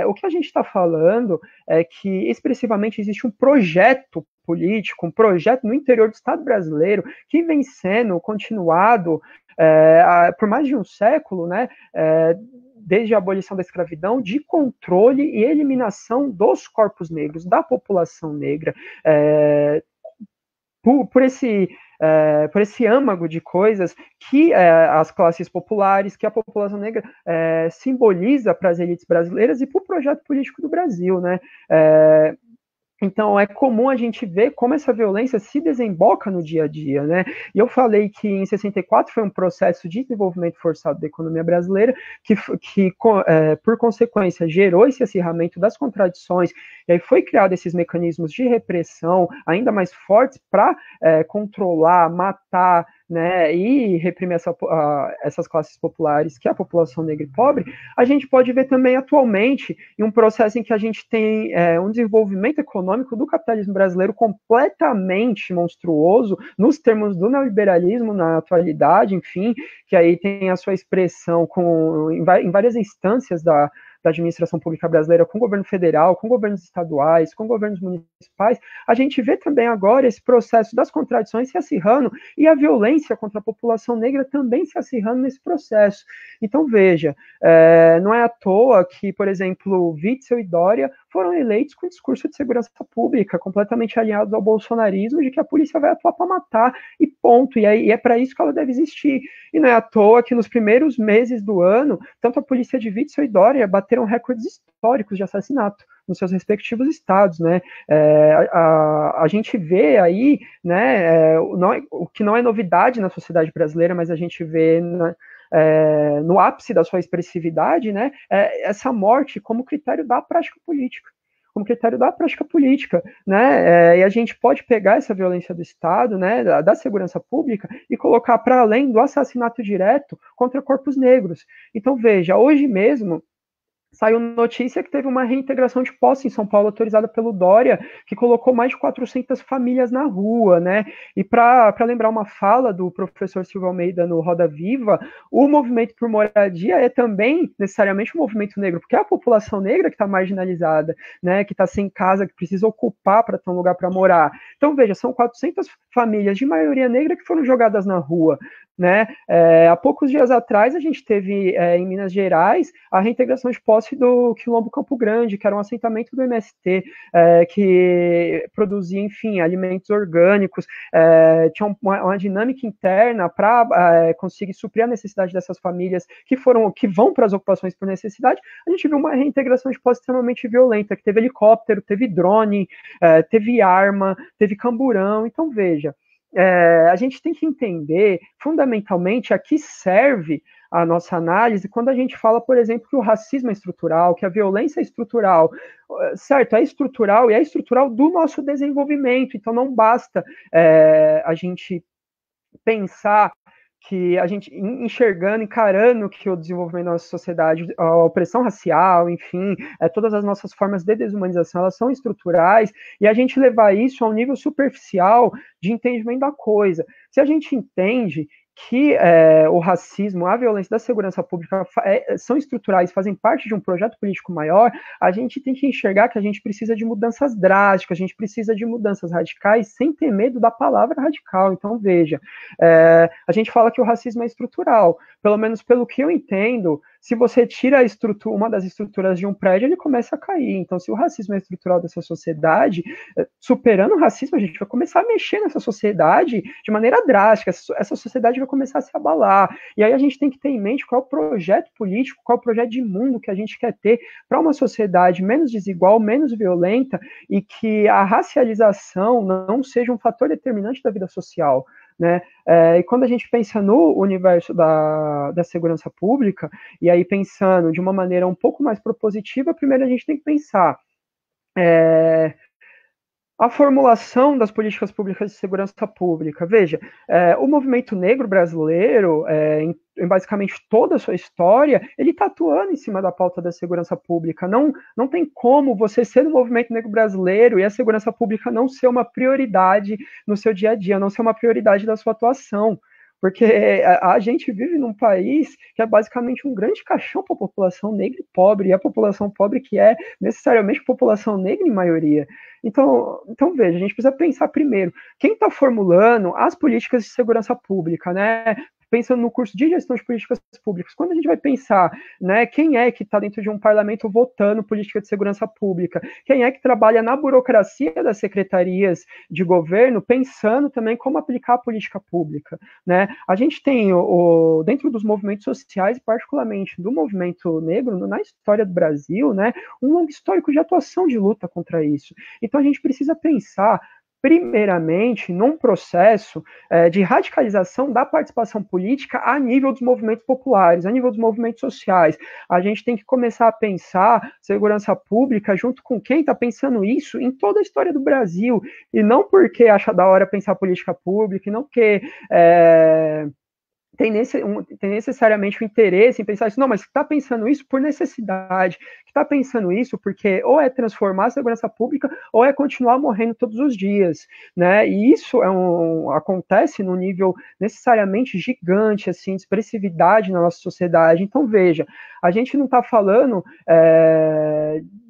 o que a gente está falando é que expressivamente existe um projeto político, um projeto no interior do Estado brasileiro que vem sendo continuado por mais de um século, né? Desde a abolição da escravidão, de controle e eliminação dos corpos negros, da população negra, por esse âmago de coisas que as classes populares, que a população negra simboliza para as elites brasileiras e para o projeto político do Brasil, né? Então, é comum a gente ver como essa violência se desemboca no dia a dia, né? E eu falei que em 64 foi um processo de desenvolvimento forçado da economia brasileira que por consequência, gerou esse acirramento das contradições, e aí foi criado esses mecanismos de repressão ainda mais fortes para controlar, matar, né, e reprimir essas classes populares, que é a população negra e pobre. A gente pode ver também atualmente em um processo em que a gente tem um desenvolvimento econômico do capitalismo brasileiro completamente monstruoso, nos termos do neoliberalismo na atualidade, enfim, que aí tem a sua expressão em várias instâncias da administração pública brasileira, com o governo federal, com governos estaduais, com governos municipais. A gente vê também agora esse processo das contradições se acirrando e a violência contra a população negra também se acirrando nesse processo. Então, veja, não é à toa que, por exemplo, Witzel e Dória foram eleitos com discurso de segurança pública, completamente alinhados ao bolsonarismo, de que a polícia vai atuar para matar, e ponto. E é para isso que ela deve existir. E não é à toa que nos primeiros meses do ano, tanto a polícia de Witzel e Dória bateram recordes históricos de assassinato nos seus respectivos estados, né? A gente vê aí, né, o que não é novidade na sociedade brasileira, mas a gente vê no ápice da sua expressividade, né, essa morte como critério da prática política. Né? E a gente pode pegar essa violência do Estado, né, da segurança pública, e colocar para além do assassinato direto contra corpos negros. Então, veja, hoje mesmo saiu notícia que teve uma reintegração de posse em São Paulo autorizada pelo Dória, que colocou mais de 400 famílias na rua, né? E para lembrar uma fala do professor Silvio Almeida no Roda Viva, o movimento por moradia é também necessariamente um movimento negro, porque é a população negra que está marginalizada, né? Que está sem casa, que precisa ocupar para ter um lugar para morar. Então, veja, são 400 famílias de maioria negra que foram jogadas na rua, né? Há poucos dias atrás a gente teve em Minas Gerais a reintegração de posse do Quilombo Campo Grande, que era um assentamento do MST, que produzia, enfim, alimentos orgânicos, tinha uma dinâmica interna para conseguir suprir a necessidade dessas famílias que vão para as ocupações por necessidade. A gente viu uma reintegração de posse extremamente violenta, que teve helicóptero, teve drone, teve arma, teve camburão. Então, veja, a gente tem que entender fundamentalmente a que serve a nossa análise quando a gente fala, por exemplo, que o racismo é estrutural, que a violência é estrutural. Certo, é estrutural e é estrutural do nosso desenvolvimento. Então não basta a gente pensar que a gente enxergando, encarando que o desenvolvimento da nossa sociedade, a opressão racial, enfim, todas as nossas formas de desumanização, elas são estruturais, e a gente levar isso a um nível superficial de entendimento da coisa. Se a gente entende que o racismo, a violência da segurança pública são estruturais, fazem parte de um projeto político maior, a gente tem que enxergar que a gente precisa de mudanças drásticas, a gente precisa de mudanças radicais sem ter medo da palavra radical. Então, veja, a gente fala que o racismo é estrutural, pelo menos pelo que eu entendo, se você tira uma das estruturas de um prédio, ele começa a cair. Então, se o racismo é estrutural dessa sociedade, superando o racismo, a gente vai começar a mexer nessa sociedade de maneira drástica, essa sociedade vai começar a se abalar. E aí a gente tem que ter em mente qual é o projeto político, qual é o projeto de mundo que a gente quer ter para uma sociedade menos desigual, menos violenta, e que a racialização não seja um fator determinante da vida social. Né? E quando a gente pensa no universo da segurança pública, e aí pensando de uma maneira um pouco mais propositiva, primeiro a gente tem que pensar a formulação das políticas públicas de segurança pública. Veja, o movimento negro brasileiro, em basicamente toda a sua história, ele está atuando em cima da pauta da segurança pública. Não tem como você ser do movimento negro brasileiro e a segurança pública não ser uma prioridade no seu dia a dia, não ser uma prioridade da sua atuação. porque a gente vive num país que é basicamente um grande caixão para a população negra e pobre, e a população pobre que é necessariamente população negra em maioria. Então veja, a gente precisa pensar primeiro, quem está formulando as políticas de segurança pública, né? Pensando no curso de gestão de políticas públicas, quando a gente vai pensar, né, quem é que está dentro de um parlamento votando política de segurança pública, quem é que trabalha na burocracia das secretarias de governo, pensando também como aplicar a política pública, né? A gente tem dentro dos movimentos sociais, particularmente do movimento negro, na história do Brasil, né, um longo histórico de atuação de luta contra isso. Então a gente precisa pensar primeiramente, num processo de radicalização da participação política a nível dos movimentos populares, a nível dos movimentos sociais. A gente tem que começar a pensar segurança pública junto com quem está pensando isso em toda a história do Brasil, e não porque acha da hora pensar política pública, e não porque tem necessariamente o interesse em pensar isso, não, mas está pensando isso por necessidade, está pensando isso porque ou é transformar a segurança pública ou é continuar morrendo todos os dias, né? E isso acontece num nível necessariamente gigante, assim, de expressividade na nossa sociedade. Então, veja, a gente não está falando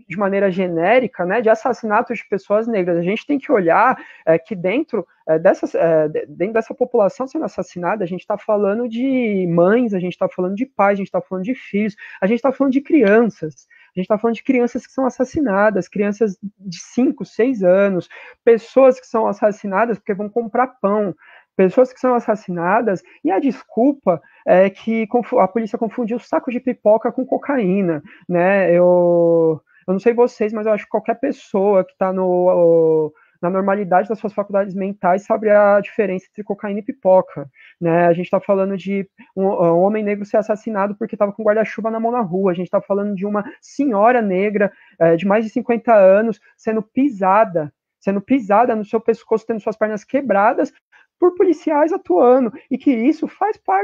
de maneira genérica, né, de assassinatos de pessoas negras. A gente tem que olhar que dentro dessa população sendo assassinada, a gente está falando de mães, a gente está falando de pais, a gente está falando de filhos, a gente está falando de crianças. A gente está falando de crianças que são assassinadas, crianças de 5, 6 anos, pessoas que são assassinadas porque vão comprar pão, pessoas que são assassinadas, e a desculpa é que a polícia confundiu saco de pipoca com cocaína, né? Eu não sei vocês, mas eu acho que qualquer pessoa que está na normalidade das suas faculdades mentais sabe a diferença entre cocaína e pipoca, né? A gente está falando de um homem negro ser assassinado porque estava com guarda-chuva na mão na rua, a gente está falando de uma senhora negra de mais de 50 anos sendo pisada no seu pescoço, tendo suas pernas quebradas por policiais atuando, e que isso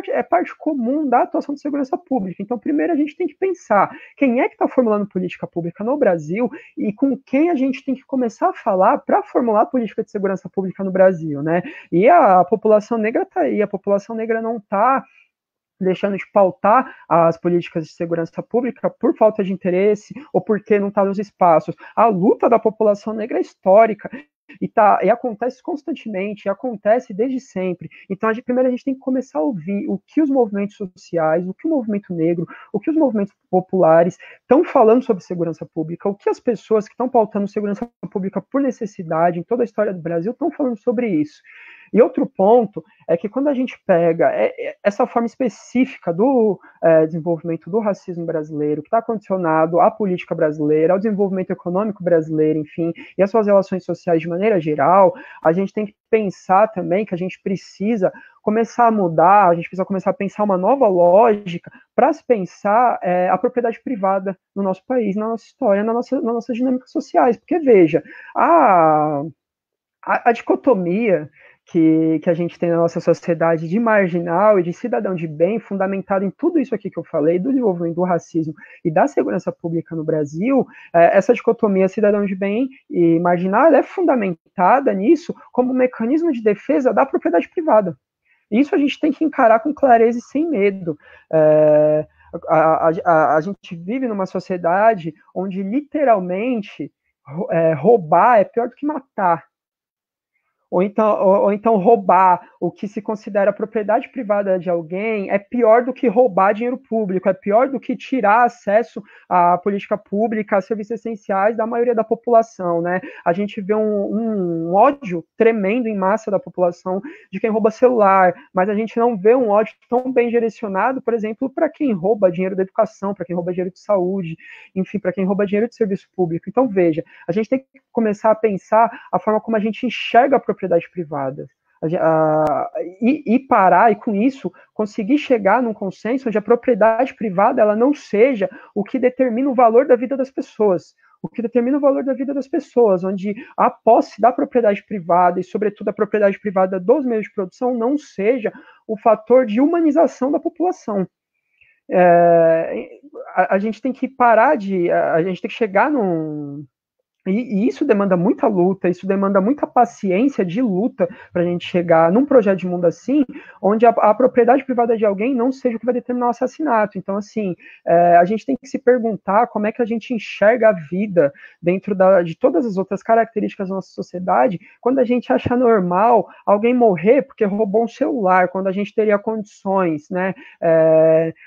é parte comum da atuação de segurança pública. Então, primeiro a gente tem que pensar quem é que está formulando política pública no Brasil e com quem a gente tem que começar a falar para formular política de segurança pública no Brasil, né? E a população negra está aí, a população negra não está deixando de pautar as políticas de segurança pública por falta de interesse ou porque não está nos espaços. A luta da população negra é histórica e acontece constantemente, acontece desde sempre. Então, primeiro a gente tem que começar a ouvir o que os movimentos sociais, o que o movimento negro, o que os movimentos populares estão falando sobre segurança pública, o que as pessoas que estão pautando segurança pública por necessidade em toda a história do Brasil estão falando sobre isso. E outro ponto é que quando a gente pega essa forma específica do desenvolvimento do racismo brasileiro, que está condicionado à política brasileira, ao desenvolvimento econômico brasileiro, enfim, e as suas relações sociais de maneira geral, a gente tem que pensar também que a gente precisa começar a mudar, a gente precisa começar a pensar uma nova lógica para se pensar a propriedade privada no nosso país, na nossa história, nas nossas dinâmicas sociais. Porque, veja, a dicotomia que a gente tem na nossa sociedade de marginal e de cidadão de bem, fundamentada em tudo isso aqui que eu falei, do desenvolvimento do racismo e da segurança pública no Brasil, essa dicotomia cidadão de bem e marginal, ela é fundamentada nisso como um mecanismo de defesa da propriedade privada. Isso a gente tem que encarar com clareza e sem medo. A gente vive numa sociedade onde literalmente roubar é pior do que matar. Ou então roubar o que se considera propriedade privada de alguém é pior do que roubar dinheiro público, é pior do que tirar acesso à política pública, a serviços essenciais da maioria da população, né? A gente vê um ódio tremendo em massa da população de quem rouba celular, mas a gente não vê um ódio tão bem direcionado, por exemplo, para quem rouba dinheiro da educação, para quem rouba dinheiro de saúde, enfim, para quem rouba dinheiro de serviço público. Então, veja, a gente tem que começar a pensar a forma como a gente enxerga a propriedade privada e parar, e com isso conseguir chegar num consenso onde a propriedade privada ela não seja o que determina o valor da vida das pessoas. O que determina o valor da vida das pessoas, onde a posse da propriedade privada e, sobretudo, a propriedade privada dos meios de produção não seja o fator de humanização da população. A gente tem que parar a gente tem que chegar E isso demanda muita luta, isso demanda muita paciência de luta para a gente chegar num projeto de mundo assim, onde a propriedade privada de alguém não seja o que vai determinar o assassinato. Então, assim, a gente tem que se perguntar como é que a gente enxerga a vida dentro de todas as outras características da nossa sociedade, quando a gente acha normal alguém morrer porque roubou um celular, quando a gente teria condições, né,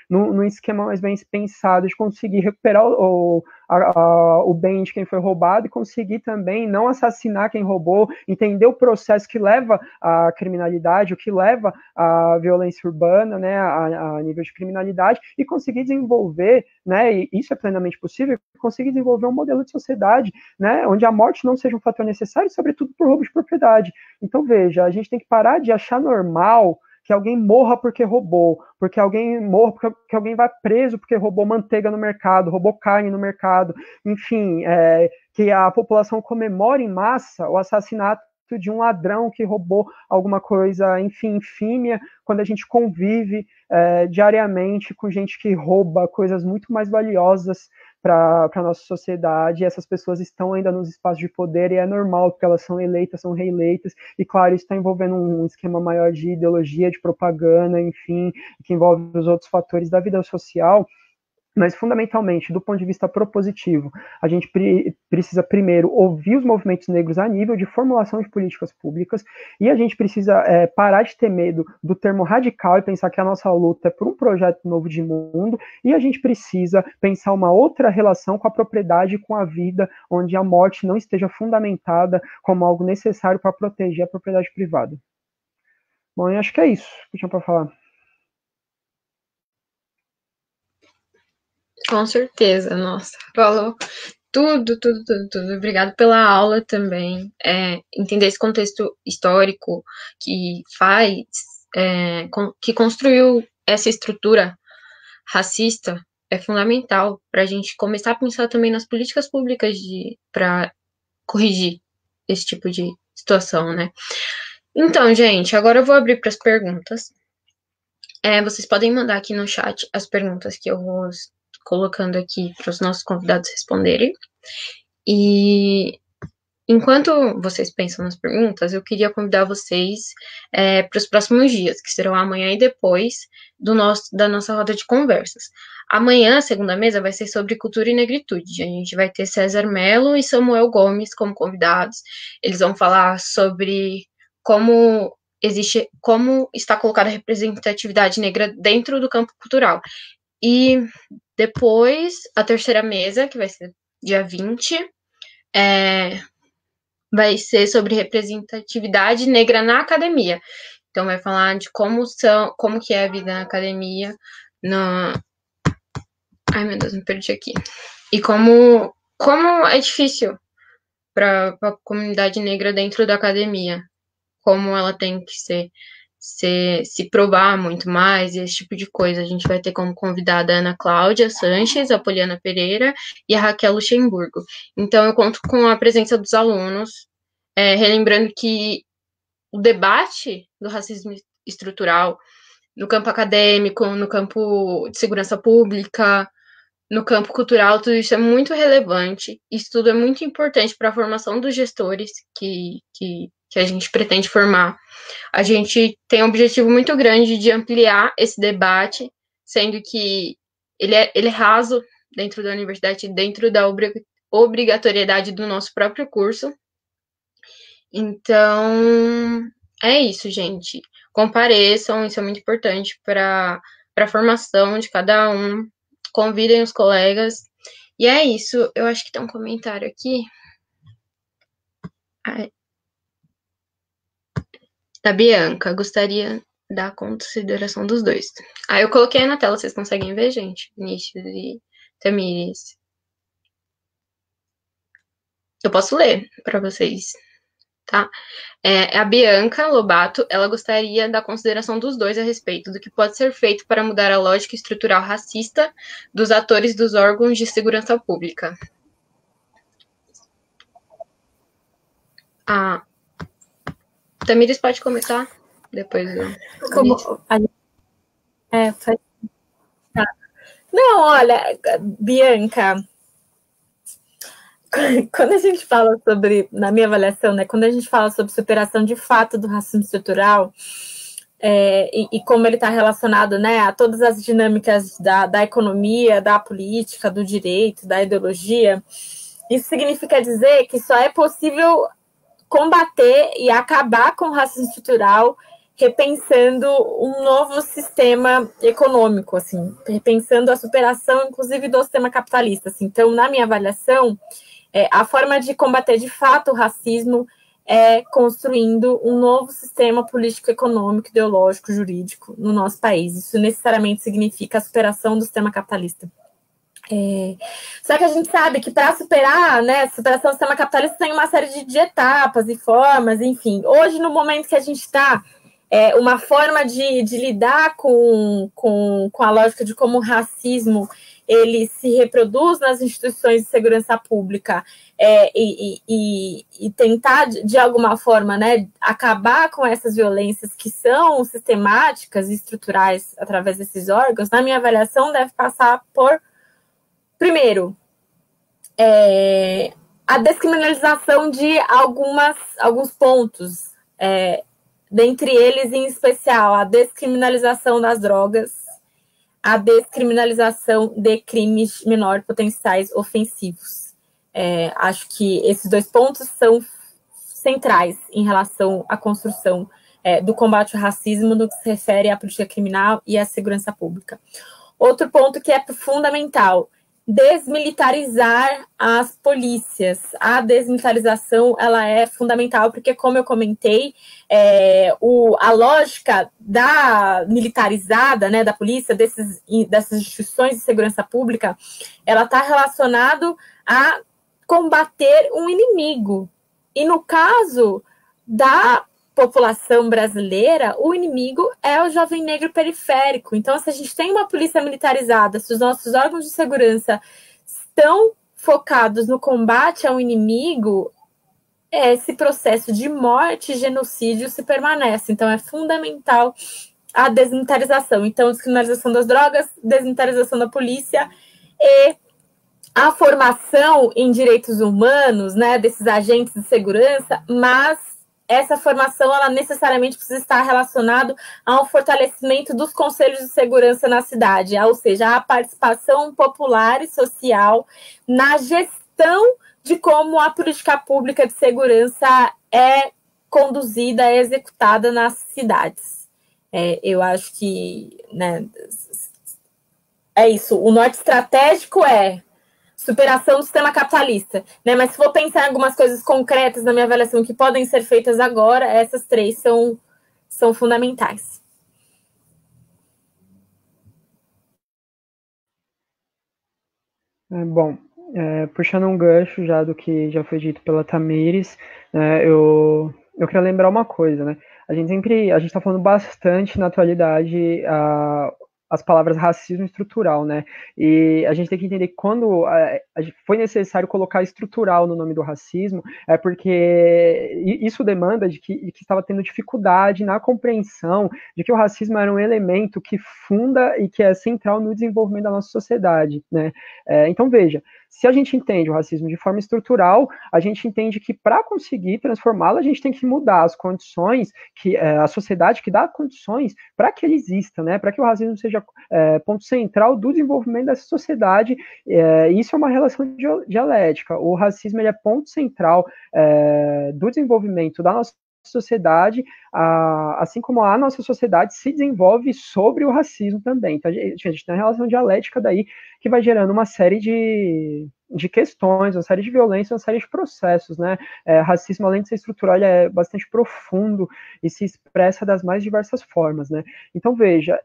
num esquema mais bem pensado, de conseguir recuperar o bem de quem foi roubado e conseguir também não assassinar quem roubou, entender o processo que leva à criminalidade, o que leva à violência urbana, né, a nível de criminalidade, e conseguir desenvolver, né, e isso é plenamente possível, conseguir desenvolver um modelo de sociedade, né, onde a morte não seja um fator necessário, sobretudo por roubo de propriedade. Então, veja, a gente tem que parar de achar normal que alguém morra porque roubou, porque alguém morra porque alguém vai preso porque roubou manteiga no mercado, roubou carne no mercado, enfim, que a população comemore em massa o assassinato de um ladrão que roubou alguma coisa, enfim, infímia, quando a gente convive diariamente com gente que rouba coisas muito mais valiosas para a nossa sociedade, e essas pessoas estão ainda nos espaços de poder, e é normal, porque elas são eleitas, são reeleitas, e claro, isso está envolvendo um esquema maior de ideologia, de propaganda, enfim, que envolve os outros fatores da vida social. Mas, fundamentalmente, do ponto de vista propositivo, a gente precisa, primeiro, ouvir os movimentos negros a nível de formulação de políticas públicas, e a gente precisa parar de ter medo do termo radical e pensar que a nossa luta é por um projeto novo de mundo, e a gente precisa pensar uma outra relação com a propriedade e com a vida, onde a morte não esteja fundamentada como algo necessário para proteger a propriedade privada. Bom, eu acho que é isso que eu tinha para falar. Com certeza, nossa. Falou tudo, tudo, tudo, tudo. Obrigado pela aula também. Entender esse contexto histórico que que construiu essa estrutura racista é fundamental para a gente começar a pensar também nas políticas públicas para corrigir esse tipo de situação, né? Então, gente, agora eu vou abrir para as perguntas. Vocês podem mandar aqui no chat as perguntas que eu vou colocando aqui para os nossos convidados responderem. E enquanto vocês pensam nas perguntas, eu queria convidar vocês para os próximos dias, que serão amanhã e depois da nossa roda de conversas. Amanhã, a segunda mesa, vai ser sobre cultura e negritude. A gente vai ter César Mello e Samuel Gomes como convidados. Eles vão falar sobre como está colocada a representatividade negra dentro do campo cultural. E depois, a terceira mesa, que vai ser dia 20, vai ser sobre representatividade negra na academia. Então, vai falar de como que é a vida na academia, Ai, meu Deus, me perdi aqui. E como é difícil para a comunidade negra dentro da academia. Como ela tem que se provar muito mais, e esse tipo de coisa. A gente vai ter como convidada a Ana Cláudia Sanches, a Poliana Pereira e a Raquel Luxemburgo. Então, eu conto com a presença dos alunos, relembrando que o debate do racismo estrutural no campo acadêmico, no campo de segurança pública, no campo cultural, tudo isso é muito relevante. Isso tudo é muito importante para a formação dos gestores que a gente pretende formar. A gente tem um objetivo muito grande de ampliar esse debate, sendo que ele é raso dentro da universidade, dentro da obrigatoriedade do nosso próprio curso. Então, é isso, gente. Compareçam, isso é muito importante para a formação de cada um. Convidem os colegas. E é isso. Eu acho que tem um comentário aqui. Da Bianca. Gostaria da consideração dos dois. Eu coloquei aí na tela, vocês conseguem ver, gente? Vinícius e Tamires. Eu posso ler para vocês, tá? A Bianca Lobato, ela gostaria da consideração dos dois a respeito do que pode ser feito para mudar a lógica estrutural racista dos atores dos órgãos de segurança pública. Tamires pode começar depois do... Como Não, olha, Bianca, quando a gente fala sobre, na minha avaliação, né, quando a gente fala sobre superação de fato do racismo estrutural, e como ele está relacionado, né, a todas as dinâmicas da economia, da política, do direito, da ideologia, isso significa dizer que só é possível combater e acabar com o racismo estrutural repensando um novo sistema econômico, assim, repensando a superação, inclusive, do sistema capitalista. Assim. Então, na minha avaliação, a forma de combater de fato o racismo é construindo um novo sistema político, econômico, ideológico, jurídico no nosso país. Isso necessariamente significa a superação do sistema capitalista. Só que a gente sabe que para superar, né, a superação do sistema capitalista tem uma série de etapas e formas, enfim. Hoje, no momento que a gente está, uma forma de lidar com a lógica de como o racismo ele se reproduz nas instituições de segurança pública e tentar, de alguma forma, né, acabar com essas violências que são sistemáticas e estruturais através desses órgãos, na minha avaliação, deve passar por, primeiro, a descriminalização de alguns pontos, dentre eles, em especial, a descriminalização das drogas, a descriminalização de crimes menor potenciais ofensivos. Acho que esses dois pontos são centrais em relação à construção do combate ao racismo no que se refere à política criminal e à segurança pública. Outro ponto que é fundamental: desmilitarizar as polícias. A desmilitarização ela é fundamental porque, como eu comentei, a lógica da militarizada, né, da polícia, dessas instituições de segurança pública, ela está relacionado a combater um inimigo. E no caso da população brasileira, o inimigo é o jovem negro periférico. Então, se a gente tem uma polícia militarizada, se os nossos órgãos de segurança estão focados no combate ao inimigo, esse processo de morte e genocídio se permanece. Então, é fundamental a desmilitarização. Então, descriminalização das drogas, desmilitarização da polícia e a formação em direitos humanos, né, desses agentes de segurança, mas essa formação, ela necessariamente precisa estar relacionada ao fortalecimento dos conselhos de segurança na cidade, ou seja, a participação popular e social na gestão de como a política pública de segurança é conduzida, é executada nas cidades. Eu acho que, né, é isso. O norte estratégico é superação do sistema capitalista, né? Mas se for pensar em algumas coisas concretas na minha avaliação que podem ser feitas agora, essas três são fundamentais. Bom, puxando um gancho já do que já foi dito pela Tamires, eu queria lembrar uma coisa, né? A gente está falando bastante na atualidade as palavras racismo estrutural, né? E a gente tem que entender que quando foi necessário colocar estrutural no nome do racismo, é porque isso demanda de que estava tendo dificuldade na compreensão de que o racismo era um elemento que funda e que é central no desenvolvimento da nossa sociedade, né? Então, veja, se a gente entende o racismo de forma estrutural, a gente entende que para conseguir transformá-lo, a gente tem que mudar as condições, a sociedade que dá condições para que ele exista, né? Para que o racismo seja ponto central do desenvolvimento dessa sociedade. Isso é uma relação dialética. O racismo ele é ponto central do desenvolvimento da nossa sociedade, assim como a nossa sociedade se desenvolve sobre o racismo também. Então, a gente tem uma relação dialética daí que vai gerando uma série de questões, uma série de violências, uma série de processos, né? Racismo, além de ser estrutural, ele é bastante profundo e se expressa das mais diversas formas, né? Então, veja,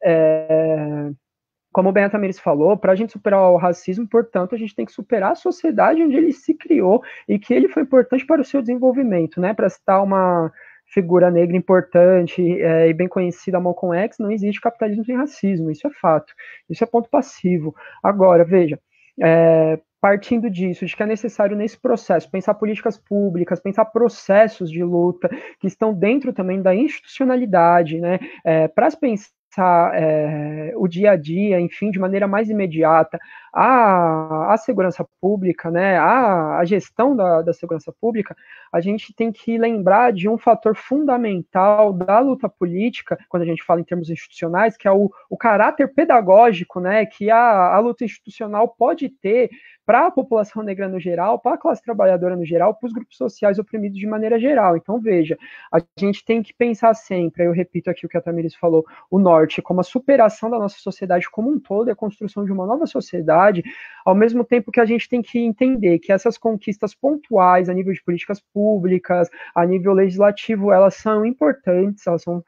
como bem a Tamires falou, para a gente superar o racismo, portanto, a gente tem que superar a sociedade onde ele se criou e que ele foi importante para o seu desenvolvimento, né? Para citar uma figura negra importante e bem conhecida, Malcolm X, não existe capitalismo sem racismo, isso é fato, isso é ponto passivo. Agora, veja, partindo disso, de que é necessário nesse processo pensar políticas públicas, pensar processos de luta que estão dentro também da institucionalidade, né, para pensar pensar o dia a dia, enfim, de maneira mais imediata, a segurança pública, né, a gestão da segurança pública, a gente tem que lembrar de um fator fundamental da luta política, quando a gente fala em termos institucionais, que é o caráter pedagógico, né, que a luta institucional pode ter para a população negra no geral, para a classe trabalhadora no geral, para os grupos sociais oprimidos de maneira geral. Então, veja, a gente tem que pensar sempre, eu repito aqui o que a Tamiris falou, o norte como a superação da nossa sociedade como um todo e a construção de uma nova sociedade, ao mesmo tempo que a gente tem que entender que essas conquistas pontuais a nível de políticas públicas, a nível legislativo, elas são importantes, elas são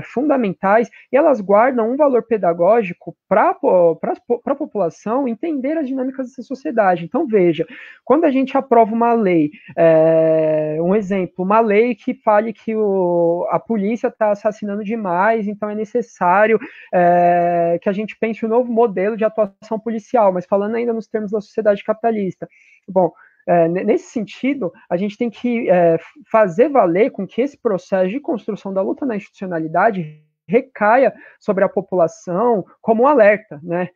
fundamentais e elas guardam um valor pedagógico para a população entender as dinâmicas dessa sociedade. Então, veja, quando a gente aprova uma lei, um exemplo, uma lei que fale que a polícia está assassinando demais, então é necessário que a gente pense um novo modelo de atuação policial, mas falando ainda nos termos da sociedade capitalista. Bom, nesse sentido, a gente tem que fazer valer com que esse processo de construção da luta na institucionalidade recaia sobre a população como um alerta, né?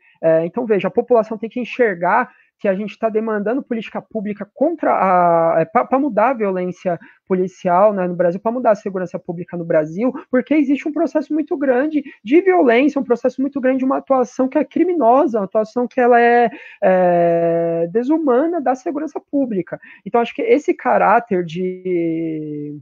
Então, veja, a população tem que enxergar que a gente está demandando política pública para mudar a violência policial, né, no Brasil, para mudar a segurança pública no Brasil, porque existe um processo muito grande de violência, um processo muito grande de uma atuação que é criminosa, uma atuação que ela é desumana da segurança pública. Então, acho que esse caráter de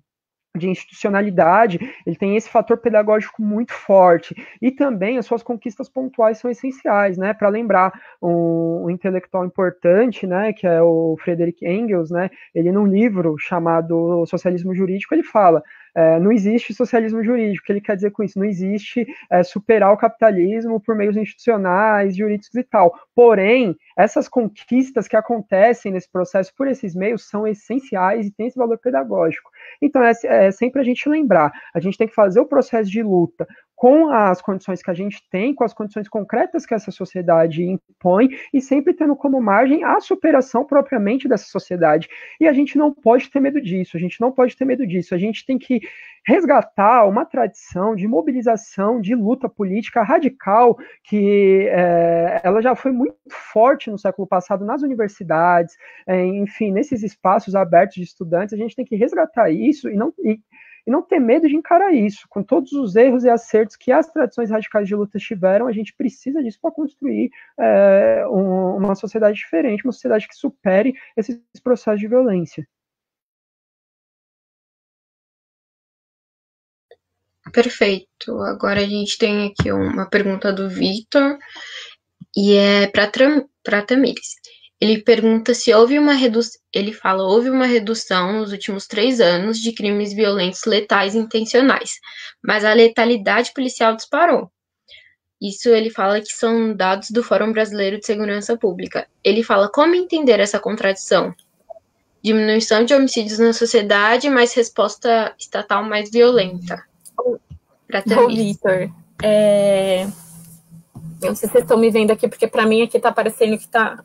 institucionalidade, ele tem esse fator pedagógico muito forte, e também as suas conquistas pontuais são essenciais, né, para lembrar um intelectual importante, né, que é o Friedrich Engels, né, ele num livro chamado Socialismo Jurídico, ele fala, não existe socialismo jurídico, o que ele quer dizer com isso? Não existe superar o capitalismo por meios institucionais, jurídicos e tal, porém, essas conquistas que acontecem nesse processo por esses meios são essenciais e têm esse valor pedagógico. Então, sempre a gente lembrar, a gente tem que fazer o processo de luta com as condições que a gente tem, com as condições concretas que essa sociedade impõe, e sempre tendo como margem a superação propriamente dessa sociedade. E a gente não pode ter medo disso, a gente tem que resgatar uma tradição de mobilização, de luta política radical, que ela já foi muito forte no século passado nas universidades, enfim, nesses espaços abertos de estudantes, a gente tem que resgatar isso e não ter medo de encarar isso, com todos os erros e acertos que as tradições radicais de luta tiveram, a gente precisa disso para construir uma sociedade diferente, uma sociedade que supere esses processos de violência. Perfeito. Agora a gente tem aqui uma pergunta do Victor, e é para Tamires. Ele pergunta se houve uma redução. Ele fala: houve uma redução nos últimos 3 anos de crimes violentos letais e intencionais, mas a letalidade policial disparou. Isso ele fala que são dados do Fórum Brasileiro de Segurança Pública. Ele fala: como entender essa contradição? Diminuição de homicídios na sociedade, mas resposta estatal mais violenta. Ô, Victor, eu não sei se vocês estão me vendo aqui, porque para mim aqui está aparecendo que está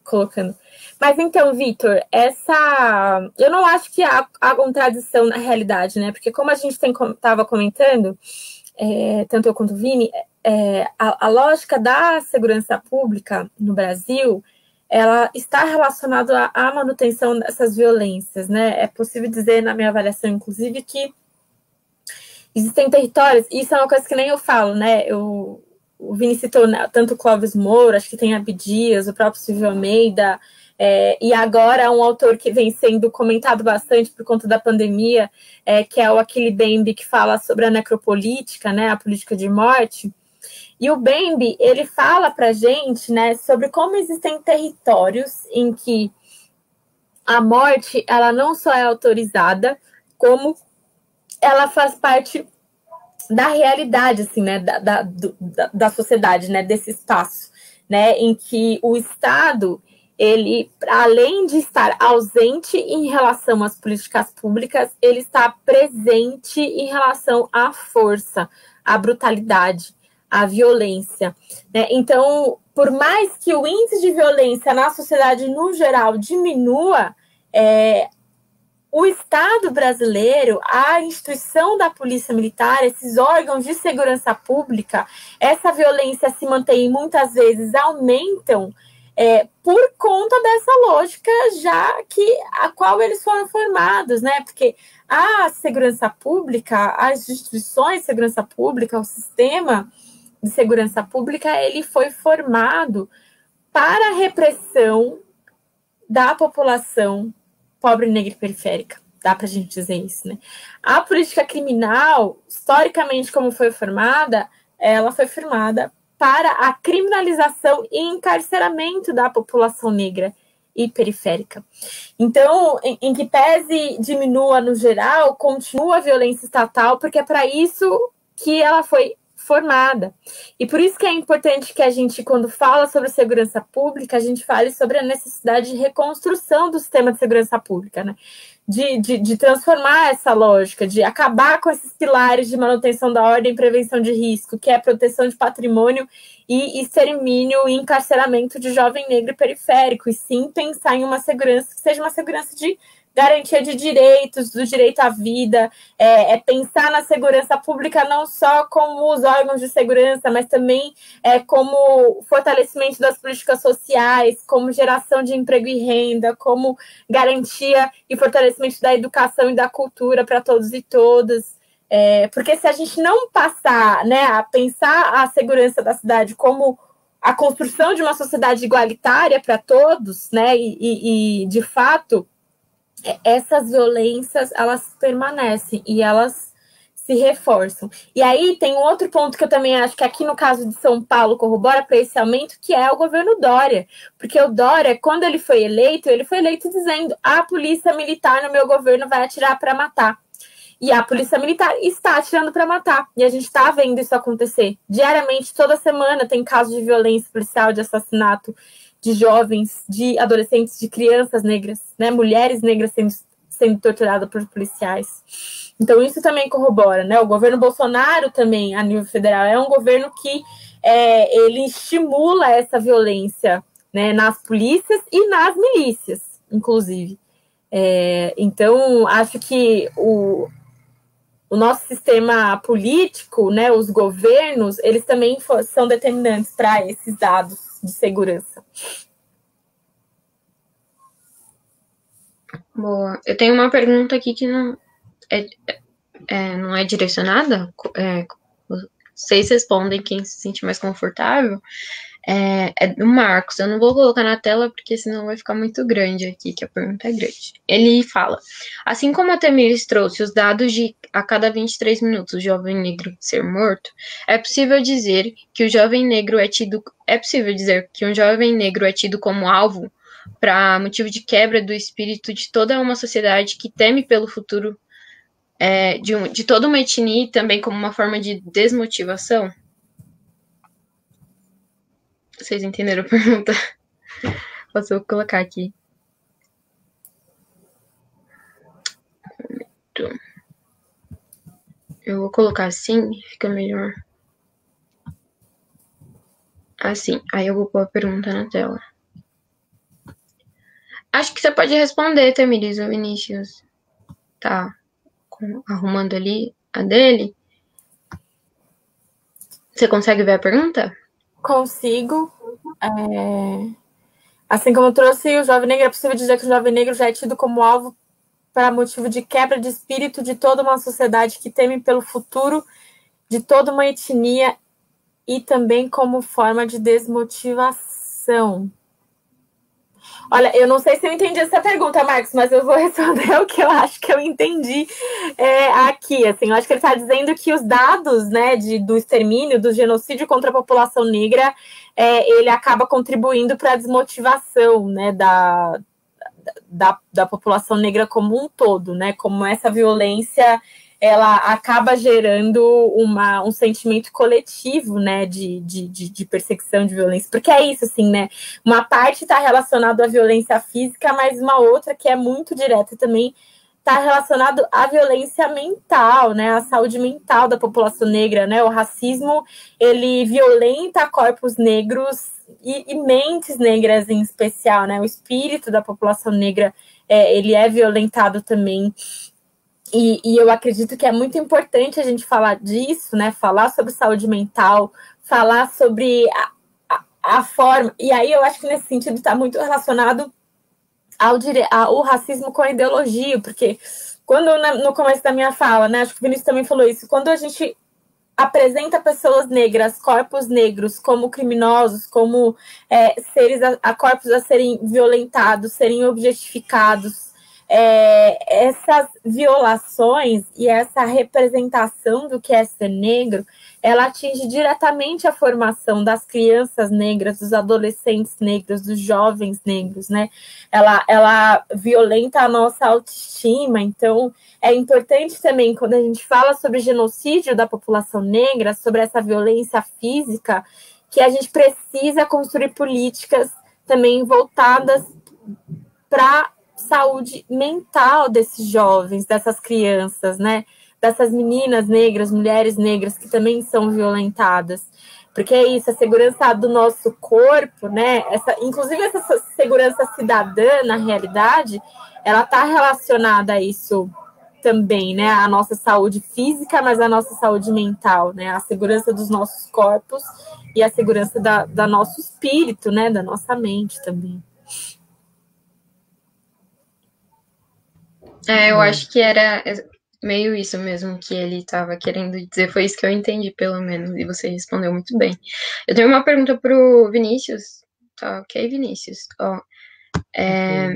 colocando. Mas então, Victor, eu não acho que há contradição na realidade, né? Porque como a gente estava comentando, tanto eu quanto o Vini, a lógica da segurança pública no Brasil, ela está relacionada à manutenção dessas violências, né? É possível dizer, na minha avaliação, inclusive, que existem territórios, e isso é uma coisa que nem eu falo, né? O Vini citou, né, tanto o Clóvis Moura, acho que tem Abdias, o próprio Silvio Almeida, e agora um autor que vem sendo comentado bastante por conta da pandemia, que é o Achille Mbembe, que fala sobre a necropolítica, né, a política de morte. E o Mbembe, ele fala para a gente, né, sobre como existem territórios em que a morte, ela não só é autorizada, como ela faz parte da realidade, assim, né, da sociedade, né, desse espaço, né, em que o Estado, ele, além de estar ausente em relação às políticas públicas, ele está presente em relação à força, à brutalidade, à violência, né? Então, por mais que o índice de violência na sociedade no geral diminua, o Estado brasileiro, a instituição da Polícia Militar, esses órgãos de segurança pública, essa violência se mantém e muitas vezes aumentam por conta dessa lógica já que a qual eles foram formados, né? Porque a segurança pública, as instituições de segurança pública, o sistema de segurança pública, ele foi formado para a repressão da população pobre, negra e periférica. Dá para a gente dizer isso, né? A política criminal, historicamente, como foi formada, ela foi formada para a criminalização e encarceramento da população negra e periférica. Então, em que pese diminua no geral, continua a violência estatal, porque é para isso que ela foi formada. E por isso que é importante que a gente, quando fala sobre segurança pública, a gente fale sobre a necessidade de reconstrução do sistema de segurança pública, né? De transformar essa lógica, de acabar com esses pilares de manutenção da ordem e prevenção de risco, que é a proteção de patrimônio e extermínio e encarceramento de jovem negro e periférico, e sim pensar em uma segurança que seja uma segurança de garantia de direitos, do direito à vida, pensar na segurança pública não só como os órgãos de segurança, mas também como fortalecimento das políticas sociais, como geração de emprego e renda, como garantia e fortalecimento da educação e da cultura para todos e todas. Porque se a gente não passar, né, a pensar a segurança da cidade como a construção de uma sociedade igualitária para todos, né, e de fato essas violências, elas permanecem e elas se reforçam. E aí tem um outro ponto que eu também acho que aqui no caso de São Paulo corrobora para esse aumento, que é o governo Dória. Porque o Dória, quando ele foi eleito dizendo: a polícia militar no meu governo vai atirar para matar. E a polícia militar está atirando para matar. E a gente está vendo isso acontecer. Diariamente, toda semana, tem casos de violência policial, de assassinato de jovens, de adolescentes, de crianças negras, né? Mulheres negras sendo torturadas por policiais. Então, isso também corrobora, né? O governo Bolsonaro também, a nível federal, é um governo que ele estimula essa violência, né, nas polícias e nas milícias, inclusive. Então, acho que o nosso sistema político, né, os governos, eles também são determinantes para esses dados de segurança. Boa. Eu tenho uma pergunta aqui que não é direcionada. Vocês respondem quem se sente mais confortável. É do Marcos. Eu não vou colocar na tela porque senão vai ficar muito grande aqui, que a pergunta é grande. Ele fala: assim como a Tamiris trouxe os dados de a cada 23 minutos o jovem negro ser morto, é possível dizer que um jovem negro é tido como alvo para motivo de quebra do espírito de toda uma sociedade que teme pelo futuro de toda uma etnia e também como uma forma de desmotivação? Vocês entenderam a pergunta? Posso colocar aqui. Eu vou colocar assim, fica melhor. Assim, aí eu vou pôr a pergunta na tela. Acho que você pode responder, Tamiris ou Vinícius. Tá arrumando ali a dele. Você consegue ver a pergunta? Consigo. Assim como eu trouxe o jovem negro, é possível dizer que o jovem negro já é tido como alvo para motivo de quebra de espírito de toda uma sociedade que teme pelo futuro de toda uma etnia e também como forma de desmotivação. Olha, eu não sei se eu entendi essa pergunta, Marcos, mas eu vou responder o que eu acho que eu entendi aqui. Assim, eu acho que ele está dizendo que os dados, né, do extermínio, do genocídio contra a população negra, ele acaba contribuindo para a desmotivação, né, da população negra como um todo, né? Como essa violência ela acaba gerando um sentimento coletivo, né, de perseguição, de violência, porque é isso, assim, né, uma parte está relacionada à violência física, mas uma outra que é muito direta também está relacionado à violência mental, né, à saúde mental da população negra, né, o racismo, ele violenta corpos negros e mentes negras em especial, né, o espírito da população negra ele é violentado também. E eu acredito que é muito importante a gente falar disso, né? Falar sobre saúde mental, falar sobre a forma. E aí eu acho que nesse sentido está muito relacionado ao racismo com a ideologia, porque quando no começo da minha fala, né? Acho que o Vinícius também falou isso, quando a gente apresenta pessoas negras, corpos negros, como criminosos, como seres corpos a serem violentados, serem objetificados, essas violações e essa representação do que é ser negro, ela atinge diretamente a formação das crianças negras, dos adolescentes negros, dos jovens negros, né? Ela violenta a nossa autoestima. Então, é importante também, quando a gente fala sobre genocídio da população negra, sobre essa violência física, que a gente precisa construir políticas também voltadas para saúde mental desses jovens, dessas crianças, né? Dessas meninas negras, mulheres negras que também são violentadas. Porque é isso, a segurança do nosso corpo, né? Inclusive essa segurança cidadã, na realidade, ela está relacionada a isso também, né? A nossa saúde física, mas a nossa saúde mental, né? A segurança dos nossos corpos e a segurança da nosso espírito, né? Da nossa mente também. Eu acho que era meio isso mesmo que ele estava querendo dizer. Foi isso que eu entendi, pelo menos, e você respondeu muito bem. Eu tenho uma pergunta pro Vinícius. Tá, ok, Vinícius? É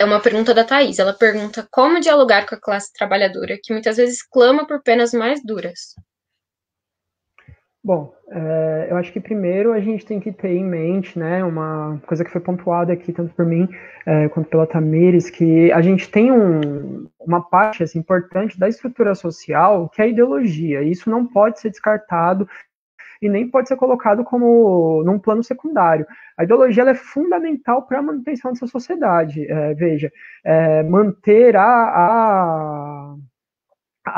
uma pergunta da Thaís. Ela pergunta como dialogar com a classe trabalhadora, que muitas vezes clama por penas mais duras. Bom, eu acho que primeiro a gente tem que ter em mente, né, uma coisa que foi pontuada aqui tanto por mim quanto pela Tamires, que a gente tem uma parte assim, importante da estrutura social, que é a ideologia, e isso não pode ser descartado e nem pode ser colocado como num plano secundário. A ideologia ela é fundamental para a manutenção dessa sociedade. Veja, manter a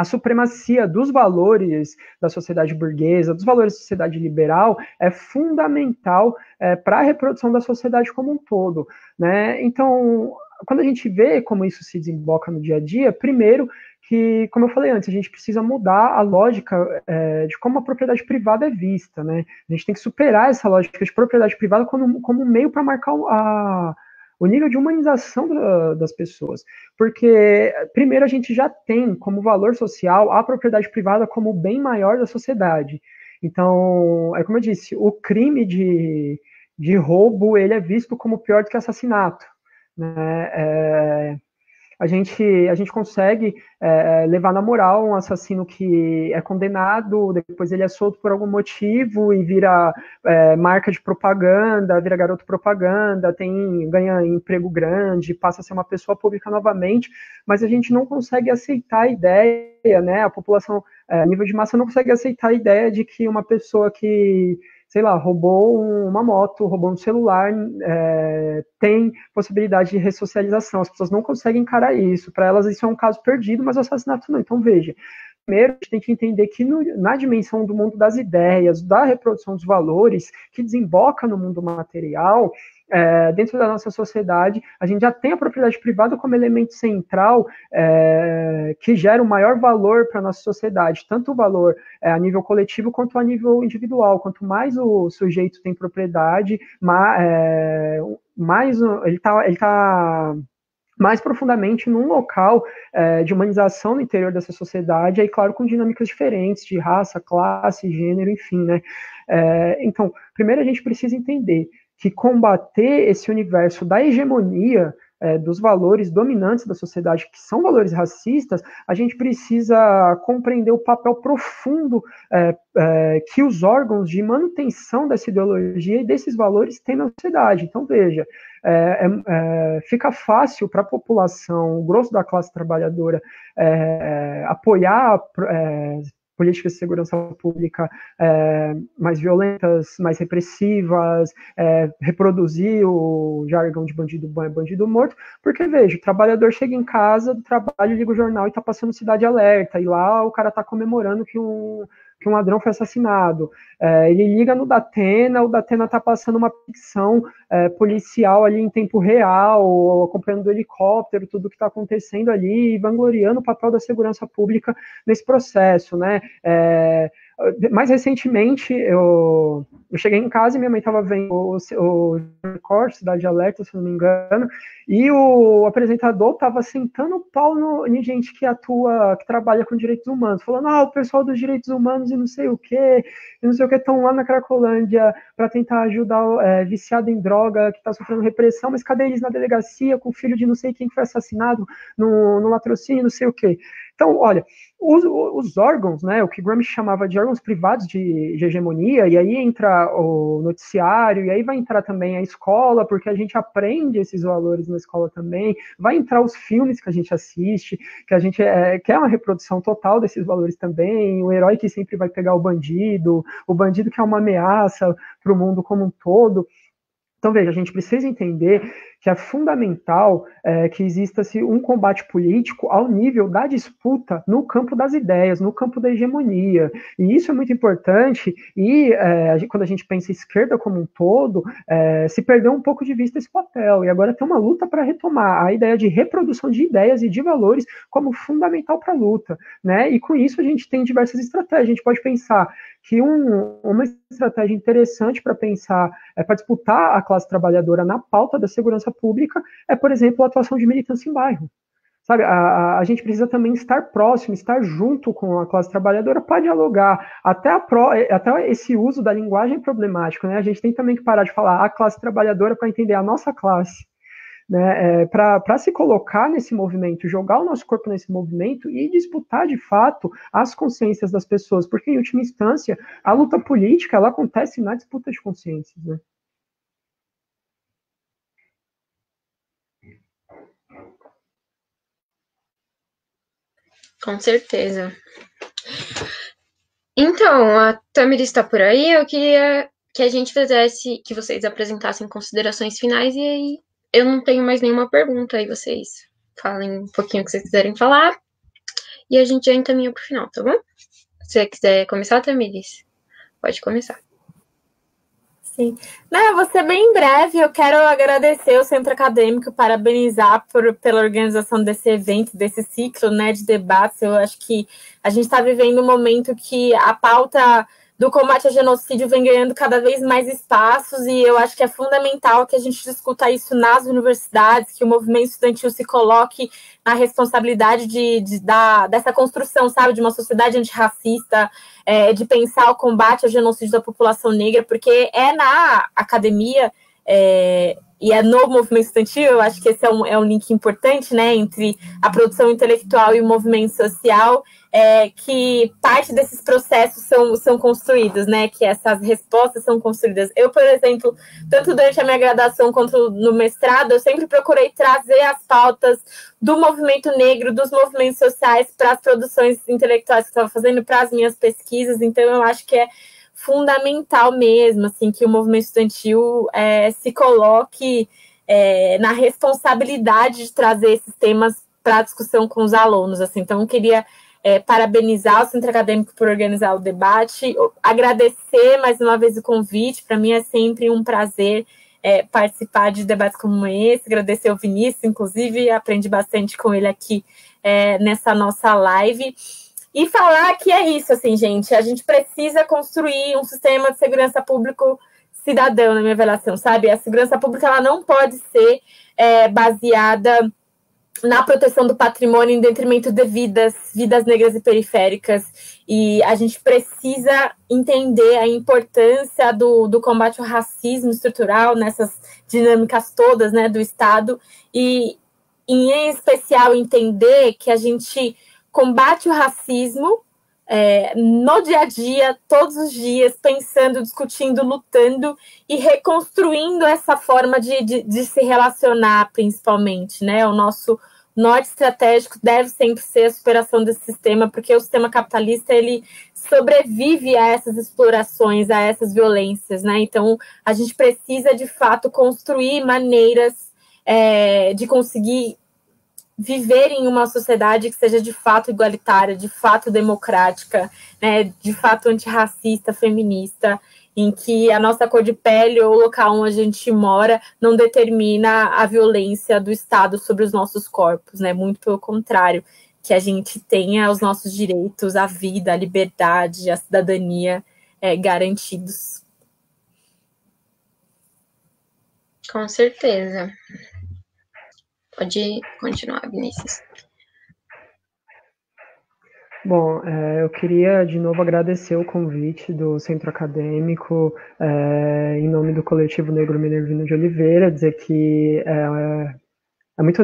supremacia dos valores da sociedade burguesa, dos valores da sociedade liberal, é fundamental para a reprodução da sociedade como um todo, né? Então, quando a gente vê como isso se desemboca no dia a dia, primeiro que, como eu falei antes, a gente precisa mudar a lógica de como a propriedade privada é vista, né? A gente tem que superar essa lógica de propriedade privada como um meio para marcar o nível de humanização das pessoas. Porque, primeiro, a gente já tem como valor social a propriedade privada como o bem maior da sociedade. Então, como eu disse, o crime de roubo ele é visto como pior do que assassinato, né? A gente consegue levar na moral um assassino que é condenado, depois ele é solto por algum motivo e vira marca de propaganda, vira garoto propaganda, ganha emprego grande, passa a ser uma pessoa pública novamente, mas a gente não consegue aceitar a ideia, né? A população, a nível de massa, não consegue aceitar a ideia de que uma pessoa que, sei lá, roubou uma moto, roubou um celular, tem possibilidade de ressocialização. As pessoas não conseguem encarar isso. Para elas, isso é um caso perdido, mas o assassinato não. Então, veja, primeiro, a gente tem que entender que na dimensão do mundo das ideias, da reprodução dos valores, que desemboca no mundo material, dentro da nossa sociedade, a gente já tem a propriedade privada como elemento central que gera o maior valor para a nossa sociedade, tanto o valor a nível coletivo quanto a nível individual. Quanto mais o sujeito tem propriedade, mais ele está mais profundamente num local de humanização no interior dessa sociedade, aí, claro, com dinâmicas diferentes de raça, classe, gênero, enfim, né? Então, primeiro a gente precisa entender que combater esse universo da hegemonia dos valores dominantes da sociedade, que são valores racistas, a gente precisa compreender o papel profundo que os órgãos de manutenção dessa ideologia e desses valores têm na sociedade. Então, veja, fica fácil para a população, o grosso da classe trabalhadora, apoiar políticas de segurança pública mais violentas, mais repressivas, reproduzir o jargão de bandido bom é bandido morto, porque, veja, o trabalhador chega em casa do trabalho, liga o jornal e está passando Cidade Alerta, e lá o cara está comemorando que que um ladrão foi assassinado. Ele liga no Datena, o Datena está passando uma ficção policial ali em tempo real, acompanhando o helicóptero, tudo que está acontecendo ali, e vangloriando o papel da segurança pública nesse processo, né? Mais recentemente, eu cheguei em casa e minha mãe estava vendo o Record, Cidade Alerta, se não me engano, e o apresentador estava sentando o pau em gente que trabalha com direitos humanos, falando, o pessoal dos direitos humanos e não sei o que estão lá na Cracolândia para tentar ajudar viciado em droga, que está sofrendo repressão, mas cadê eles na delegacia com o filho de não sei quem que foi assassinado no latrocínio, não sei o quê. Então, olha, os órgãos, né, o que Gramsci chamava de órgãos privados de hegemonia, e aí entra o noticiário, e aí vai entrar também a escola, porque a gente aprende esses valores na escola também, vai entrar os filmes que a gente assiste, que a gente quer uma reprodução total desses valores também, o herói que sempre vai pegar o bandido que é uma ameaça para o mundo como um todo. Então, veja, a gente precisa entender que é fundamental que exista-se um combate político ao nível da disputa no campo das ideias, no campo da hegemonia. E isso é muito importante, e quando a gente pensa em esquerda como um todo, se perdeu um pouco de vista esse papel. E agora tem uma luta para retomar a ideia de reprodução de ideias e de valores como fundamental para a luta, né? E com isso a gente tem diversas estratégias. A gente pode pensar que uma estratégia interessante para pensar, para disputar a classe trabalhadora na pauta da segurança pública é, por exemplo, a atuação de militância em bairro. Sabe, a gente precisa também estar próximo, estar junto com a classe trabalhadora para dialogar. Até esse uso da linguagem é problemático, né? A gente tem também que parar de falar a classe trabalhadora para entender a nossa classe. Né, para se colocar nesse movimento, jogar o nosso corpo nesse movimento e disputar de fato as consciências das pessoas, porque em última instância a luta política ela acontece na disputa de consciências, né? Com certeza. Então, a Tamiri está por aí, eu queria que a gente que vocês apresentassem considerações finais, e aí eu não tenho mais nenhuma pergunta, aí vocês falem um pouquinho o que vocês quiserem falar, e a gente já encaminha pro final, tá bom? Se você quiser começar, Tamiris, pode começar. Sim. Não, vou ser bem breve. Eu quero agradecer o Centro Acadêmico, parabenizar pela organização desse evento, desse ciclo, né, de debates. Eu acho que a gente está vivendo um momento que a pauta do combate ao genocídio vem ganhando cada vez mais espaços, e eu acho que é fundamental que a gente discuta isso nas universidades, que o movimento estudantil se coloque na responsabilidade dessa construção, sabe, de uma sociedade antirracista, de pensar o combate ao genocídio da população negra, porque é na academia e é no movimento estudantil. Eu acho que esse é um link importante, né, entre a produção intelectual e o movimento social, que parte desses processos são construídos, né, que essas respostas são construídas. Eu, por exemplo, tanto durante a minha graduação quanto no mestrado, eu sempre procurei trazer as pautas do movimento negro, dos movimentos sociais, para as produções intelectuais que eu estava fazendo, para as minhas pesquisas. Então, eu acho que é fundamental mesmo, assim, que o movimento estudantil se coloque na responsabilidade de trazer esses temas para a discussão com os alunos, assim. Então, eu queria parabenizar o Centro Acadêmico por organizar o debate, agradecer mais uma vez o convite. Para mim é sempre um prazer participar de debates como esse, agradecer ao Vinícius, inclusive, aprendi bastante com ele aqui nessa nossa live. E falar que é isso, assim, gente, a gente precisa construir um sistema de segurança público cidadão, na minha avaliação, sabe? A segurança pública ela não pode ser baseada na proteção do patrimônio em detrimento de vidas negras e periféricas. E a gente precisa entender a importância do combate ao racismo estrutural nessas dinâmicas todas, né, do Estado, e em especial entender que a gente combate o racismo no dia a dia, todos os dias, pensando, discutindo, lutando e reconstruindo essa forma de se relacionar, principalmente, né? O nosso norte estratégico deve sempre ser a superação desse sistema, porque o sistema capitalista, ele sobrevive a essas explorações, a essas violências, né? Então, a gente precisa, de fato, construir maneiras de conseguir viver em uma sociedade que seja de fato igualitária, de fato democrática, né, de fato antirracista, feminista, em que a nossa cor de pele ou o local onde a gente mora não determina a violência do Estado sobre os nossos corpos, né? Muito pelo contrário, que a gente tenha os nossos direitos, a vida, a liberdade, a cidadania garantidos. Com certeza. Pode continuar, Vinícius. Bom, eu queria de novo agradecer o convite do Centro Acadêmico, em nome do Coletivo Negro Minervino de Oliveira, dizer que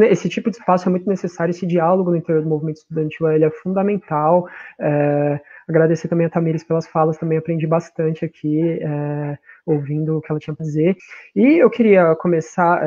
esse tipo de espaço é muito necessário, esse diálogo no interior do movimento estudantil ele é fundamental. Agradecer também a Tamires pelas falas, também aprendi bastante aqui, ouvindo o que ela tinha para dizer. E eu queria começar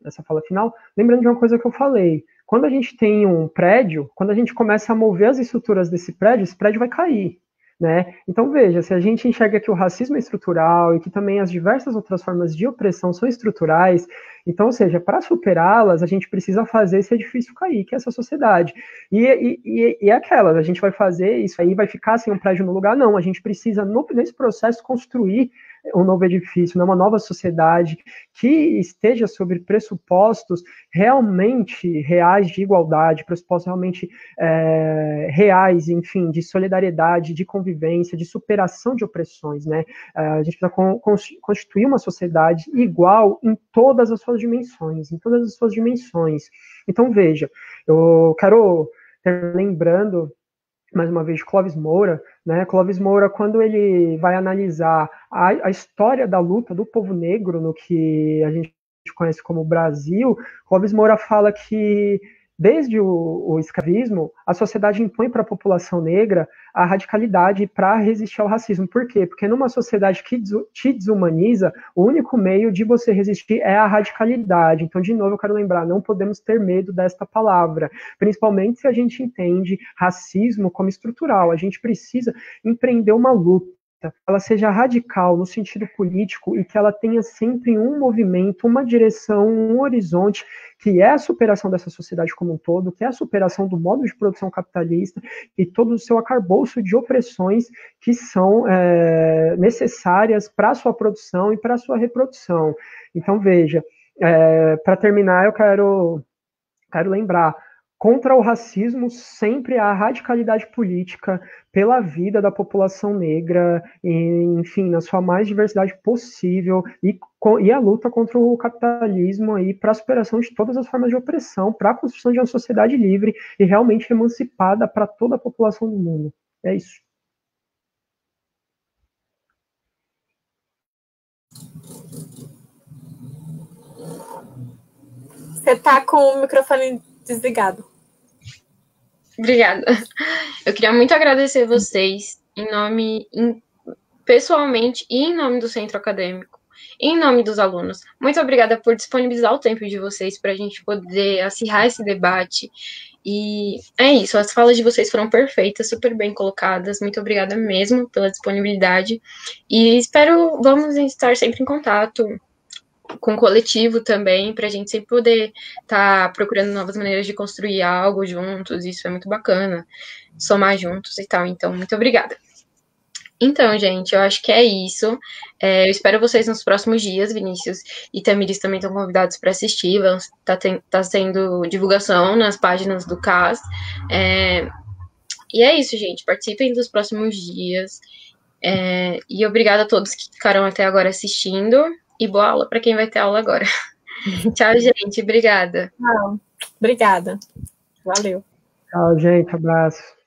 essa fala final lembrando de uma coisa que eu falei. Quando a gente tem um prédio, quando a gente começa a mover as estruturas desse prédio, esse prédio vai cair, né? Então, veja, se a gente enxerga que o racismo é estrutural e que também as diversas outras formas de opressão são estruturais, então, ou seja, para superá-las, a gente precisa fazer esse edifício cair, que é essa sociedade. E é aquela, a gente vai fazer isso aí, vai ficar sem um prédio no lugar? Não, a gente precisa, nesse processo, construir um novo edifício, né, uma nova sociedade que esteja sobre pressupostos realmente reais de igualdade, pressupostos realmente reais, enfim, de solidariedade, de convivência, de superação de opressões, né? A gente precisa constituir uma sociedade igual em todas as suas dimensões, Então, veja, eu quero lembrando mais uma vez, de Clóvis Moura, né? Clóvis Moura, quando ele vai analisar a história da luta do povo negro no que a gente conhece como Brasil, Clóvis Moura fala que desde o escravismo, a sociedade impõe para a população negra a radicalidade para resistir ao racismo. Por quê? Porque numa sociedade que te desumaniza, o único meio de você resistir é a radicalidade. Então, de novo, eu quero lembrar, não podemos ter medo desta palavra, principalmente se a gente entende racismo como estrutural. A gente precisa empreender uma luta, ela seja radical no sentido político e que ela tenha sempre um movimento, uma direção, um horizonte, que é a superação dessa sociedade como um todo, que é a superação do modo de produção capitalista e todo o seu arcabouço de opressões que são necessárias para a sua produção e para a sua reprodução. Então, veja, para terminar, eu quero lembrar, contra o racismo sempre há radicalidade política pela vida da população negra, enfim, na sua mais diversidade possível, e a luta contra o capitalismo para a superação de todas as formas de opressão, para a construção de uma sociedade livre e realmente emancipada para toda a população do mundo. É isso. Você está com o microfone desligado. Obrigada. Eu queria muito agradecer vocês, pessoalmente e em nome do Centro Acadêmico, em nome dos alunos. Muito obrigada por disponibilizar o tempo de vocês para a gente poder acirrar esse debate. E é isso, as falas de vocês foram perfeitas, super bem colocadas. Muito obrigada mesmo pela disponibilidade. E vamos estar sempre em contato com o coletivo também, para a gente sempre poder estar procurando novas maneiras de construir algo juntos. Isso é muito bacana, somar juntos e tal. Então, muito obrigada. Então, gente, eu acho que é isso. Eu espero vocês nos próximos dias. Vinícius e Tamires também estão convidados para assistir. Tá sendo divulgação nas páginas do CAS. E é isso, gente. Participem dos próximos dias. E obrigada a todos que ficaram até agora assistindo. E boa aula para quem vai ter aula agora. Tchau, gente. Obrigada. Obrigada. Valeu. Tchau, gente. Abraço.